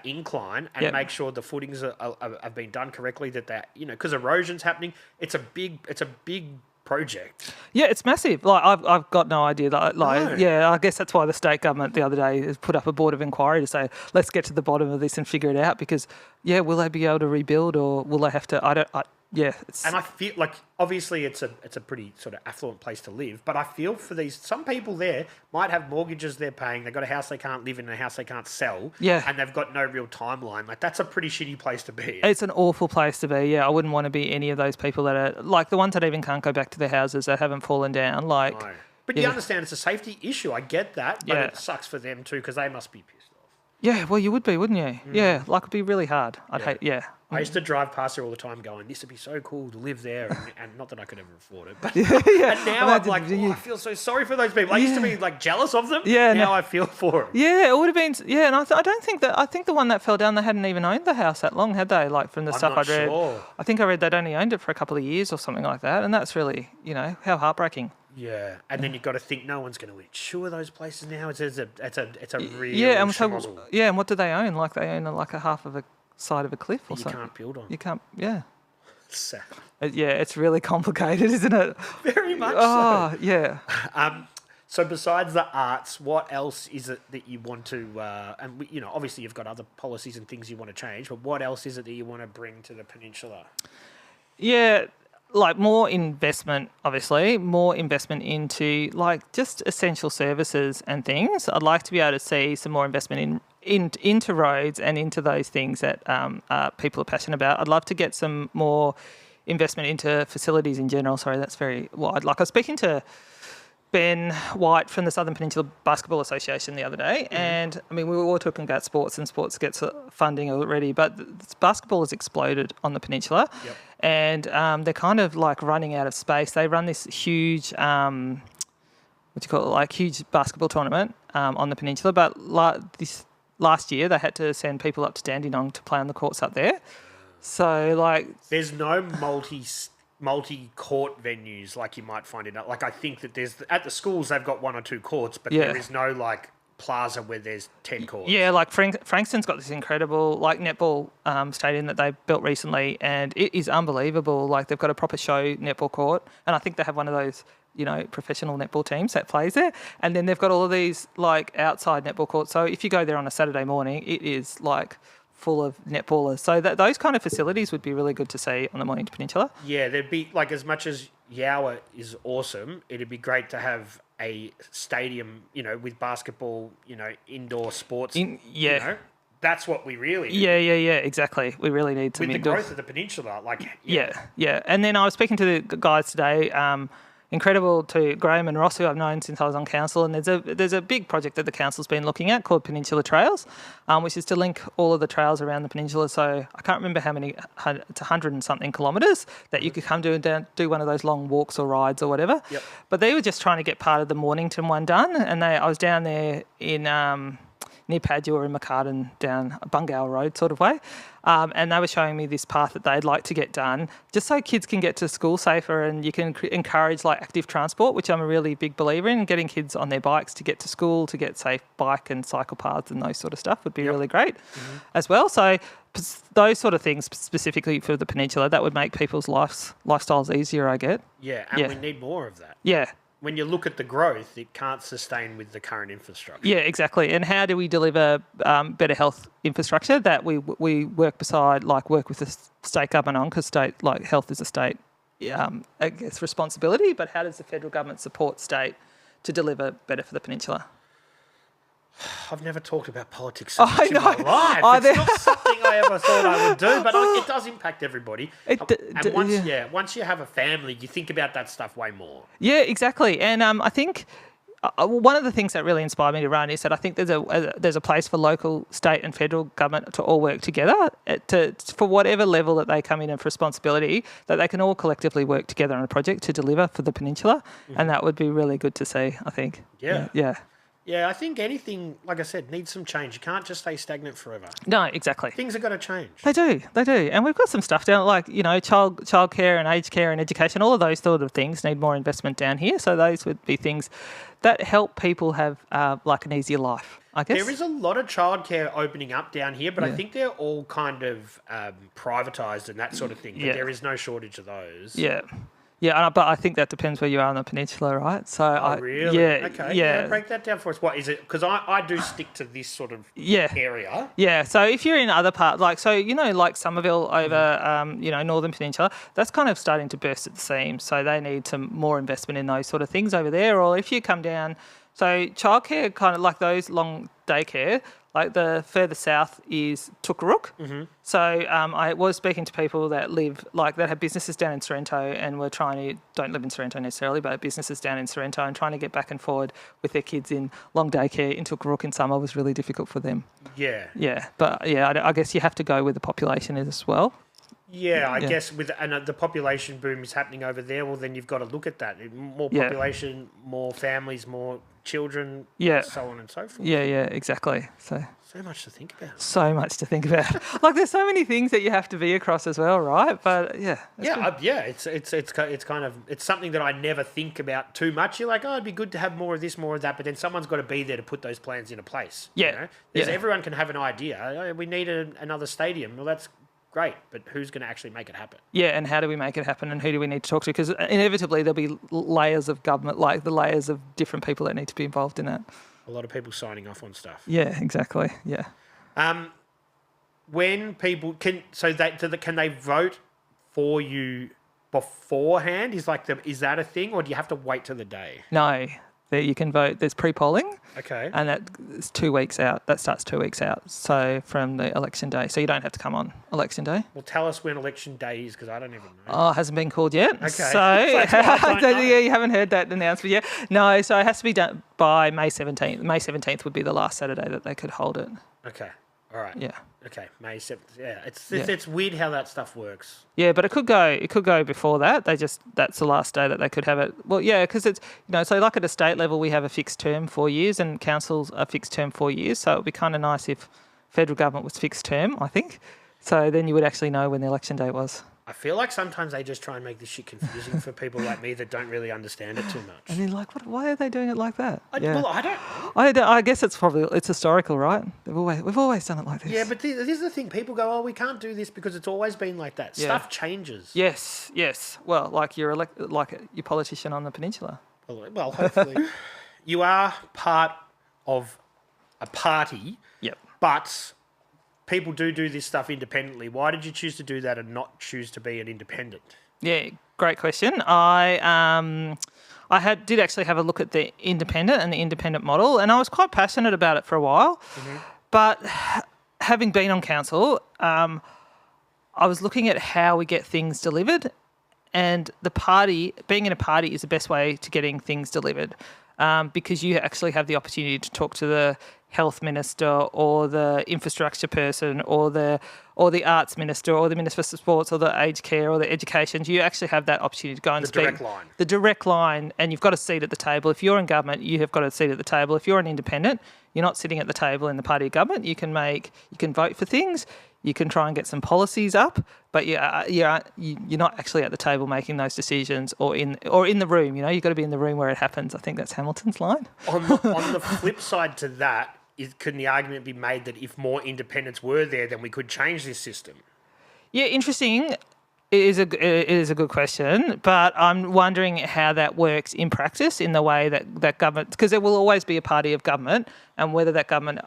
incline and make sure the footings have been done correctly, that because erosion's happening. It's a big project. Yeah, it's massive. Like I've got no idea. Yeah, I guess that's why the state government the other day has put up a board of inquiry to say, let's get to the bottom of this and figure it out, because will they be able to rebuild, or will they have to? And I feel like obviously it's a pretty sort of affluent place to live, but I feel for some people there might have mortgages they're paying. They've got a house they can't live in, a house they can't sell. Yeah. And they've got no real timeline. Like, that's a pretty shitty place to be. It's an awful place to be. Yeah, I wouldn't want to be any of those people that are like the ones that even can't go back to their houses that haven't fallen down. Like, no. But you understand it's a safety issue. I get that, but it sucks for them too, because they must be pissed off. Yeah, well, you would be, wouldn't you? Yeah, like it'd be really hard. I'd hate. Yeah. I used to drive past there all the time going, this would be so cool to live there. And not that I could ever afford it. But and now I'm like, I feel so sorry for those people. I used to be like jealous of them. Yeah. Now I feel for them. Yeah, it would have been. Yeah, and I don't think that. I think the one that fell down, they hadn't even owned the house that long, had they? Like from the stuff I'd read. I think I read they'd only owned it for a couple of years or something like that. And that's really, how heartbreaking. Yeah, and then you've got to think no one's going to insure those places now. It's a real schmozzle. And what do they own? Like they own like a half of a side of a cliff or something. You can't build on. You can't. Yeah. Sad. It's really complicated, isn't it? Very much so. Oh, yeah. So besides the arts, what else is it that you want to? And obviously you've got other policies and things you want to change, but what else is it that you want to bring to the peninsula? Yeah. Like more investment, obviously, more investment into like just essential services and things. I'd like to be able to see some more investment into roads and into those things that people are passionate about. I'd love to get some more investment into facilities in general. Sorry, that's very wide. Like I was speaking to Ben White from the Southern Peninsula Basketball Association the other day, and I mean we were all talking about sports, and sports gets funding already, but basketball has exploded on the peninsula, and they're kind of like running out of space. They run this huge, huge basketball tournament on the peninsula, but this last year they had to send people up to Dandenong to play on the courts up there. So like, there's no multi-court venues like you might find in it. Like I think that there's at the schools they've got 1 or 2 courts, but there is no like plaza where there's 10 courts. Yeah, like Frankston's got this incredible like netball stadium that they built recently, and it is unbelievable. Like they've got a proper show netball court, and I think they have one of those professional netball teams that plays there, and then they've got all of these like outside netball courts. So if you go there on a Saturday morning, it is like full of netballers. So those kind of facilities would be really good to see on the Mornington Peninsula. Yeah, there'd be like, as much as Yower is awesome, it'd be great to have a stadium, with basketball, indoor sports. That's what we really need. Yeah, exactly. We really need some with the growth of the peninsula, like yeah. And then I was speaking to the guys today. Incredible to Graham and Ross, who I've known since I was on council, and there's a big project that the council's been looking at called Peninsula Trails, which is to link all of the trails around the peninsula. So I can't remember how many, it's 100 and something kilometres that you could come do one of those long walks or rides or whatever. Yep. But they were just trying to get part of the Mornington one done, and I was down there in near Padua and McCartan down Bungow Road sort of way. And they were showing me this path that they'd like to get done just so kids can get to school safer, and you can encourage like active transport, which I'm a really big believer in, getting kids on their bikes to get to school, to get safe bike and cycle paths and those sort of stuff would be really great as well. So those sort of things specifically for the peninsula, that would make people's lifestyles easier, I get. Yeah, and we need more of that. Yeah. When you look at the growth, it can't sustain with the current infrastructure. Yeah, exactly. And how do we deliver better health infrastructure that we work beside, like work with the state government on, because state, like health is a state, I guess, responsibility, but how does the federal government support state to deliver better for the peninsula? I've never talked about politics so much I in my know. life. It's not something I ever thought I would do, but it does impact everybody. Once you have a family, you think about that stuff way more. Yeah, exactly. And I think one of the things that really inspired me to run is that I think there's a place for local, state and federal government to all work together for whatever level that they come in of responsibility, that they can all collectively work together on a project to deliver for the peninsula. Mm-hmm. And that would be really good to see, I think. Yeah. Yeah. Yeah, I think anything, like I said, needs some change. You can't just stay stagnant forever. No, exactly. Things are going to change. They do. And we've got some stuff down, like, childcare and aged care and education, all of those sort of things need more investment down here. So those would be things that help people have, like, an easier life, I guess. There is a lot of childcare opening up down here, but I think they're all kind of privatised and that sort of thing. But there is no shortage of those. Yeah. Yeah, but I think that depends where you are on the peninsula, right? So, really? Yeah. Okay. Yeah. Break that down for us. What is it? Because I do stick to this sort of area. Yeah. So if you're in other parts, like Somerville over, Northern Peninsula, that's kind of starting to burst at the seams. So they need some more investment in those sort of things over there. Or if you come down, so childcare, kind of like those long daycare, like the further south is Tookarook. Mm-hmm. So I was speaking to people that have businesses down in Sorrento and don't live in Sorrento necessarily, but businesses down in Sorrento and trying to get back and forward with their kids in long daycare in Tookarook in summer was really difficult for them. Yeah. Yeah. But I guess you have to go where the population is as well. Yeah, I guess and the population boom is happening over there. Well, then you've got to look at that. More population, more families, more children, so on and so forth. Yeah, exactly. So much to think about. Like, there's so many things that you have to be across as well, right? But it's kind of something that I never think about too much. You're like, oh, it'd be good to have more of this, more of that, but then someone's got to be there to put those plans into place. Yeah, everyone can have an idea. We need another stadium. Well, that's great, but who's going to actually make it happen? Yeah, and how do we make it happen, and who do we need to talk to? Because inevitably there'll be layers of government, like the layers of different people that need to be involved in that. A lot of people signing off on stuff. Yeah, exactly. Yeah. When people can they vote for you beforehand? Is that a thing, or do you have to wait till the day? No. You can vote. There's pre-polling. Okay. And that's 2 weeks out. That starts 2 weeks out. So from the election day. So you don't have to come on election day. Well, tell us when election day is, because I don't even know. Oh, it hasn't been called yet. Okay. So you haven't heard that announcement yet. No, so it has to be done by May 17th. May 17th would be the last Saturday that they could hold it. Okay. All right. Yeah. Okay. May 7th. Yeah. It's weird how that stuff works. Yeah, but it could go before that. That's the last day that they could have it. Well, yeah, because it's, so like at a state level, we have a fixed term 4 years and councils are fixed term 4 years. So it would be kind of nice if federal government was fixed term, I think. So then you would actually know when the election day was. I feel like sometimes they just try and make this shit confusing for people like me that don't really understand it too much. And you're like, why are they doing it like that? Well, I don't. I guess it's historical, right? We've always done it like this. Yeah, but this is the thing. People go, oh, we can't do this because it's always been like that. Yeah. Stuff changes. Yes. Well, like your politician on the peninsula. Well, hopefully. You are part of a party. Yep. But people do this stuff independently. Why did you choose to do that and not choose to be an independent? Yeah, great question. I did actually have a look at the independent and the independent model, and I was quite passionate about it for a while. Mm-hmm. But having been on council, I was looking at how we get things delivered, and being in a party is the best way to getting things delivered, because you actually have the opportunity to talk to the health minister or the infrastructure person or the arts minister or the minister for sports or the aged care or the education. You actually have that opportunity to go and speak. The direct line, and you've got a seat at the table. If you're in government, you have got a seat at the table. If you're an independent, you're not sitting at the table in the party of government. You can vote for things. You can try and get some policies up, but you're not actually at the table making those decisions or in the room. You've got to be in the room where it happens. I think that's Hamilton's line. On the flip side to that, couldn't the argument be made that if more independents were there, then we could change this system? Yeah, interesting. It is a good question, but I'm wondering how that works in practice in the way that government, because there will always be a party of government, and whether that government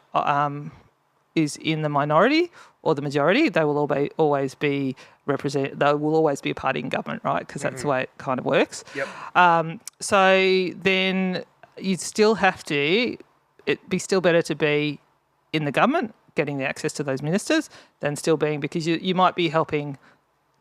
is in the minority or the majority, they will always be represented. There will always be a party in government, right? Because that's the way it kind of works. Yep. So then you still have to. it'd be still better to be in the government, getting the access to those ministers, than still being, because you might be helping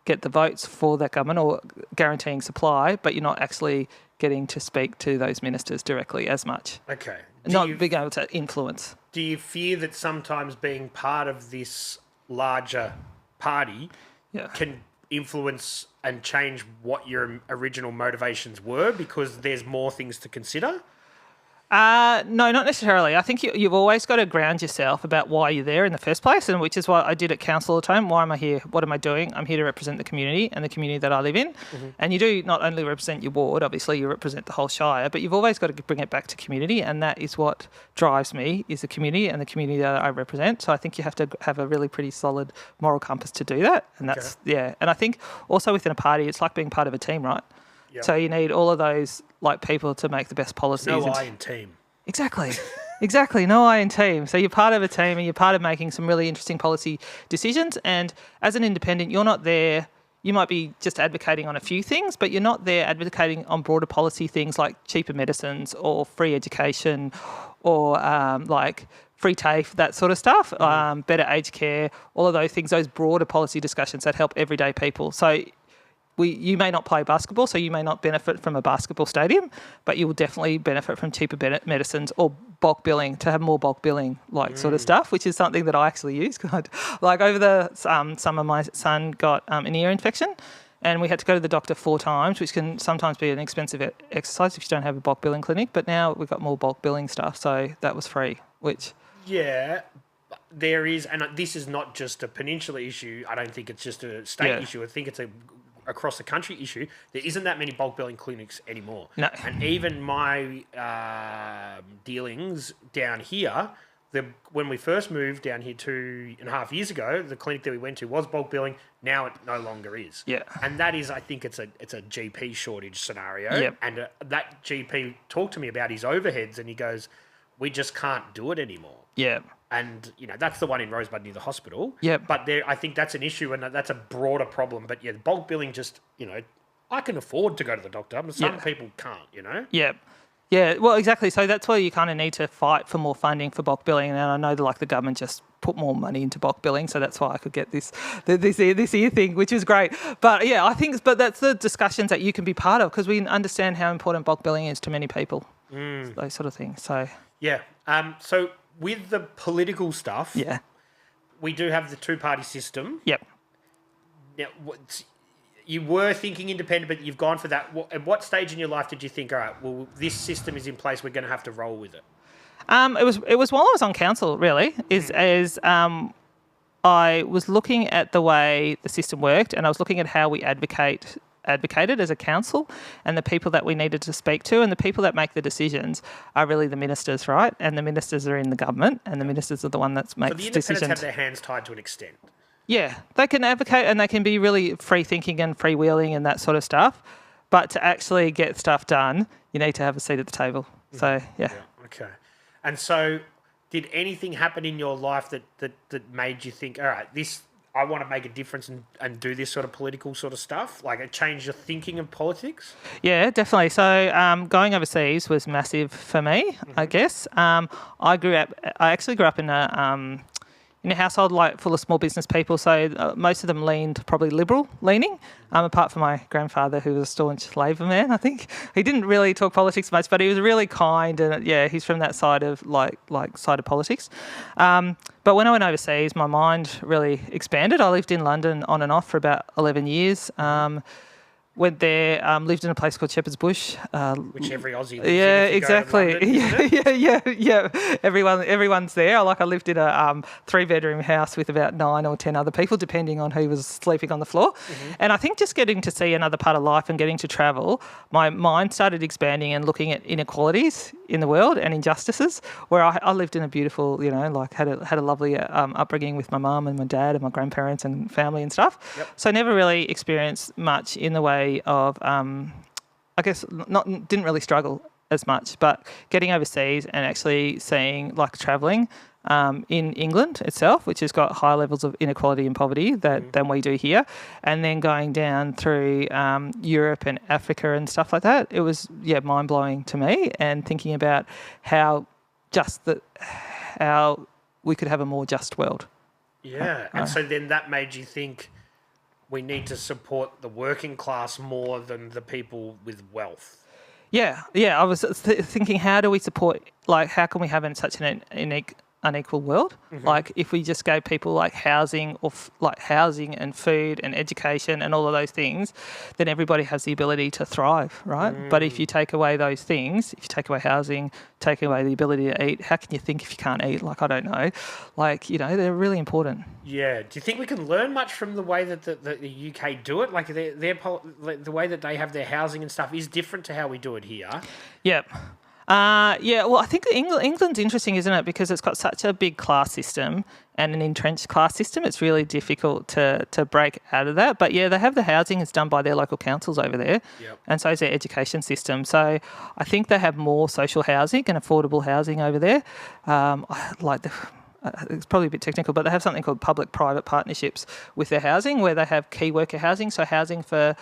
get the votes for that government or guaranteeing supply, but you're not actually getting to speak to those ministers directly as much. Okay. Not being able to influence. Do you fear that sometimes being part of this larger party can influence and change what your original motivations were because there's more things to consider? No, not necessarily. I think you've always got to ground yourself about why you're there in the first place, and which is what I did at council all the time. Why am I here? What am I doing? I'm here to represent the community and the community that I live in. Mm-hmm. And you do not only represent your ward, obviously you represent the whole Shire, but you've always got to bring it back to community, and that is what drives me, is the community and the community that I represent. So I think you have to have a really pretty solid moral compass to do that. And that's, And I think also within a party, it's like being part of a team, right? Yep. So you need all of those people to make the best policies. No I in team. Exactly. Exactly. No I in team. So you're part of a team and you're part of making some really interesting policy decisions. And as an independent, you're not there. You might be just advocating on a few things, but you're not there advocating on broader policy things like cheaper medicines or free education or free TAFE, that sort of stuff, better aged care, all of those things, those broader policy discussions that help everyday people. So you may not play basketball, so you may not benefit from a basketball stadium, but you will definitely benefit from cheaper medicines or bulk billing, to have more bulk billing, sort of stuff, which is something that I actually use. Over the summer, my son got an ear infection, and we had to go to the doctor 4 times, which can sometimes be an expensive exercise if you don't have a bulk billing clinic. But now we've got more bulk billing stuff, so that was free, which... Yeah, there is, and this is not just a peninsula issue. I don't think it's just a state issue. I think it's a across the country issue. There isn't that many bulk billing clinics anymore. No. And even my dealings down here, when we first moved down here 2.5 years ago, the clinic that we went to was bulk billing. Now it no longer is. Yeah. And that is, I think it's a GP shortage scenario. Yep. And that GP talked to me about his overheads, and he goes, we just can't do it anymore. Yeah. And, that's the one in Rosebud near the hospital. Yep. But I think that's an issue, and that's a broader problem. But, bulk billing just, I can afford to go to the doctor, but some people can't, Yeah. Yeah, well, exactly. So that's where you kind of need to fight for more funding for bulk billing. And I know that, the government just put more money into bulk billing, so that's why I could get this ear thing, which is great. But, but that's the discussions that you can be part of, because we understand how important bulk billing is to many people, those sort of things. So yeah. So with the political stuff, we do have the two-party system. Yep. Now, you were thinking independent, but you've gone for that. At what stage in your life did you think, all right, well, this system is in place, we're going to have to roll with it? It was while I was on council, really, I was looking at the way the system worked, and I was looking at how we advocated as a council, and the people that we needed to speak to, and the people that make the decisions are really the ministers, right? And the ministers are in the government, and the ministers are the one that makes decisions. So the independents have their hands tied to an extent. Yeah, they can advocate and they can be really free thinking and freewheeling and that sort of stuff. But to actually get stuff done, you need to have a seat at the table. So, yeah. Okay. And so did anything happen in your life that made you think, all right, I want to make a difference and do this sort of political sort of stuff? Like it changed your thinking of politics? Yeah, definitely. So going overseas was massive for me, I guess. I actually grew up in a household full of small business people, so most of them leaned probably liberal leaning, apart from my grandfather, who was a staunch Labor man, I think. He didn't really talk politics much, but he was really kind, and he's from that side of side of politics. But when I went overseas, my mind really expanded. I lived in London on and off for about 11 years. Went there, lived in a place called Shepherd's Bush. Which every Aussie lives in. Yeah, exactly. London, yeah. Everyone's there. I lived in a 3-bedroom house with about 9 or 10 other people, depending on who was sleeping on the floor. Mm-hmm. And I think just getting to see another part of life and getting to travel, my mind started expanding and looking at inequalities in the world and injustices, where I lived in a beautiful, had a lovely upbringing with my mum and my dad and my grandparents and family and stuff. Yep. So I never really experienced much in the way of, didn't really struggle as much, but getting overseas and actually seeing, travelling in England itself, which has got higher levels of inequality and poverty than we do here, and then going down through Europe and Africa and stuff like that, it was, mind-blowing to me, and thinking about how just how we could have a more just world. Yeah, and so then that made you think we need to support the working class more than the people with wealth. Yeah. I was thinking, how do we support? Like, how can we have such an unequal world? Like, if we just gave people like housing housing and food and education and all of those things, then everybody has the ability to thrive, right? But if you take away those things, if you take away housing, take away the ability to eat, how can you think if you can't eat? Like, I don't know. Like, they're really important. Yeah. Do you think we can learn much from the way that the UK do it? Like, the way that they have their housing and stuff is different to how we do it here. Yep. Well, I think England's interesting, isn't it? Because it's got such a big class system and an entrenched class system. It's really difficult to break out of that. But yeah, they have the housing is done by their local councils over there, and so is their education system. So I think they have more social housing and affordable housing over there. It's probably a bit technical, but they have something called public-private partnerships with their housing, where they have key worker housing, so housing for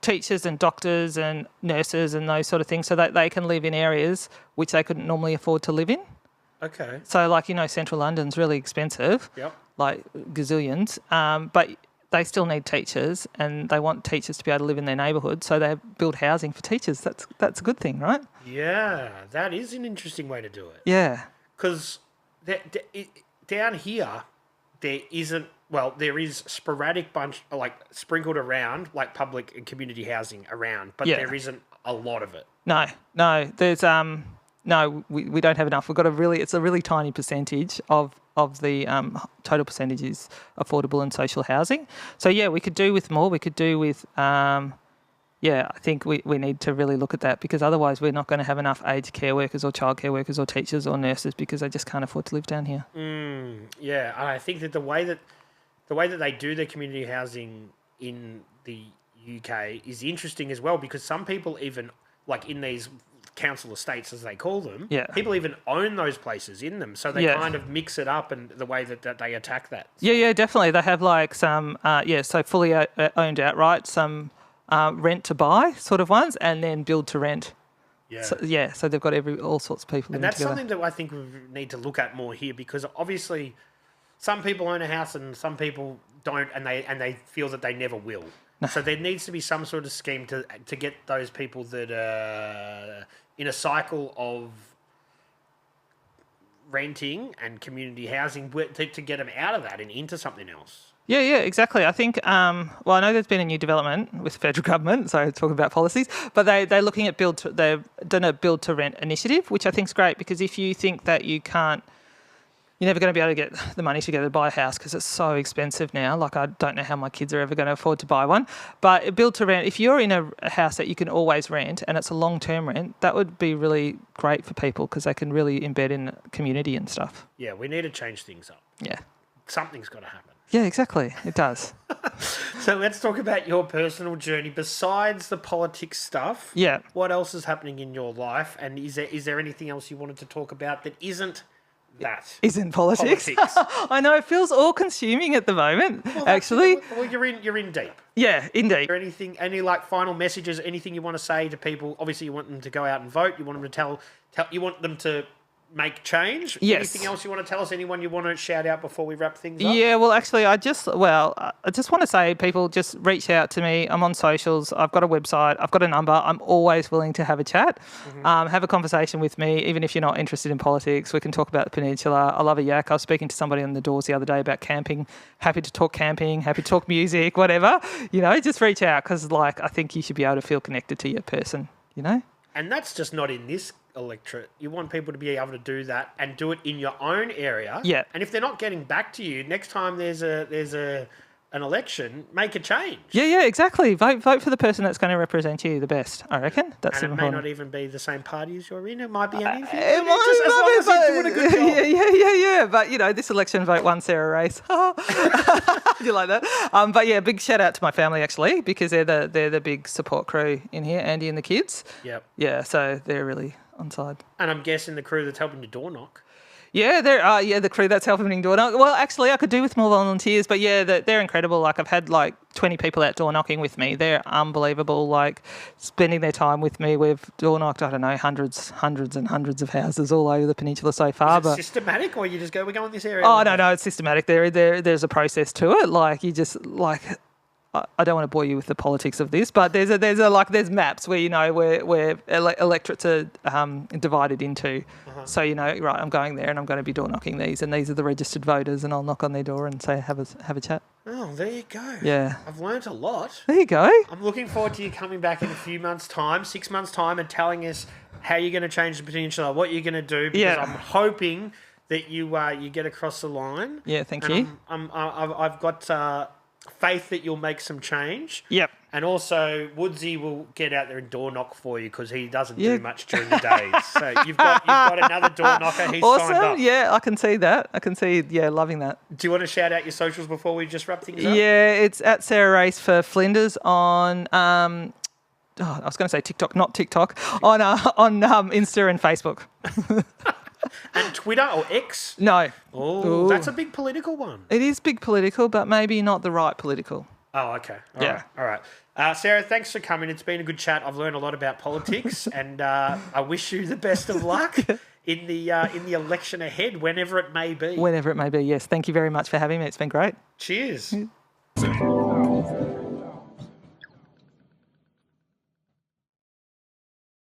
teachers and doctors and nurses and those sort of things, so that they can live in areas which they couldn't normally afford to live in. Okay. So, like, central London's really expensive, like gazillions, but they still need teachers, and they want teachers to be able to live in their neighbourhood, so they build housing for teachers. That's a good thing, right? Yeah, that is an interesting way to do it. Yeah. Because down here, there is sporadic bunch, like, sprinkled around, like, public and community housing around, but there isn't a lot of it. No, there's we don't have enough. We've got it's a really tiny percentage of the total percentage is affordable and social housing. So yeah, we could do with more. We could do with I think we need to really look at that, because otherwise we're not going to have enough aged care workers or childcare workers or teachers or nurses, because they just can't afford to live down here. Yeah, and I think that the way that they do their community housing in the UK is interesting as well, because some people even, like, in these council estates, as they call them, people even own those places in them, so they kind of mix it up, and the way that they attack that. Yeah, definitely. They have like some, so fully owned outright, some rent to buy sort of ones, and then build to rent. Yeah. So they've got all sorts of people. And that's together. something that I think we need to look at more here, because obviously some people own a house and some people don't, and they feel that they never will. No. So there needs to be some sort of scheme to get those people that are in a cycle of renting and community housing to get them out of that and into something else. Yeah, exactly. I think, I know there's been a new development with the federal government, so talking about policies, but they're looking at they've done a build to rent initiative, which I think is great, because if you think that you're never going to be able to get the money together to buy a house because it's so expensive now. Like, I don't know how my kids are ever going to afford to buy one. But build to rent, if you're in a house that you can always rent and it's a long-term rent, that would be really great for people, because they can really embed in community and stuff. Yeah, we need to change things up. Yeah. Something's got to happen. Yeah, exactly. It does. So let's talk about your personal journey. Besides the politics stuff, what else is happening in your life? And is there anything else you wanted to talk about that isn't politics? I know, it feels all-consuming at the moment. Actually, you're in deep. Yeah, in deep. Any like final messages? Anything you want to say to people? Obviously, you want them to go out and vote. You want them to you want them to make change. Yes. Anything else you want to tell us? Anyone you want to shout out before we wrap things up? Yeah, well, actually, I just want to say, people, just reach out to me. I'm on socials. I've got a website. I've got a number. I'm always willing to have a chat, have a conversation with me, even if you're not interested in politics. We can talk about the peninsula. I love a yak. I was speaking to somebody on the doors the other day about camping. Happy to talk camping, happy to talk music, whatever. Just reach out, because, like, I think you should be able to feel connected to your person, And that's just not in this electorate. You want people to be able to do that and do it in your own area. Yeah. And if they're not getting back to you, next time there's an election, make a change. Yeah, exactly. Vote for the person that's going to represent you the best, I reckon. That's and it may not even be the same party as you're in. It might be anything. It might, as long as you're doing a good job. Yeah. But, this election, vote one Sarah race. You like that? But yeah, big shout out to my family, actually, because they're the big support crew in here, Andy and the kids. Yep. Yeah, so they're really on side. And I'm guessing the crew that's helping you door knock. Yeah, there are. Yeah, the crew that's helping me door knock. Well, actually, I could do with more volunteers, but yeah, they're incredible. Like, I've had like 20 people out door knocking with me. They're unbelievable. Like, spending their time with me. We've door knocked, I don't know, hundreds and hundreds of houses all over the peninsula so far. Is it systematic, or you just go, we go in this area? Oh no, it's systematic. There's a process to it. Like, you just like. I don't want to bore you with the politics of this, but there's maps where where electorates are divided into. So right, I'm going there and I'm going to be door knocking these, and these are the registered voters, and I'll knock on their door and say have a chat. Oh, there you go. Yeah, I've learnt a lot. There you go. I'm looking forward to you coming back in a few months' time, 6 months' time, and telling us how you're going to change the peninsula, what you're going to do. Because I'm hoping that you get across the line. Yeah, thank you. I've got faith that you'll make some change. Yep. And also, Woodsy will get out there and door knock for you because he doesn't do much during the days. So you've got another door knocker. He's signed up. Awesome. Yeah, I can see that. Loving that. Do you want to shout out your socials before we just wrap things up? Yeah, it's at Sarah Race for Flinders on. I was going to say TikTok, not TikTok. On Insta and Facebook. And Twitter or X? No. Oh, that's a big political one. It is big political, but maybe not the right political. Oh, okay. All right. Sarah, thanks for coming. It's been a good chat. I've learned a lot about politics, and I wish you the best of luck in the election ahead, whenever it may be. Whenever it may be, yes. Thank you very much for having me. It's been great. Cheers. Yeah.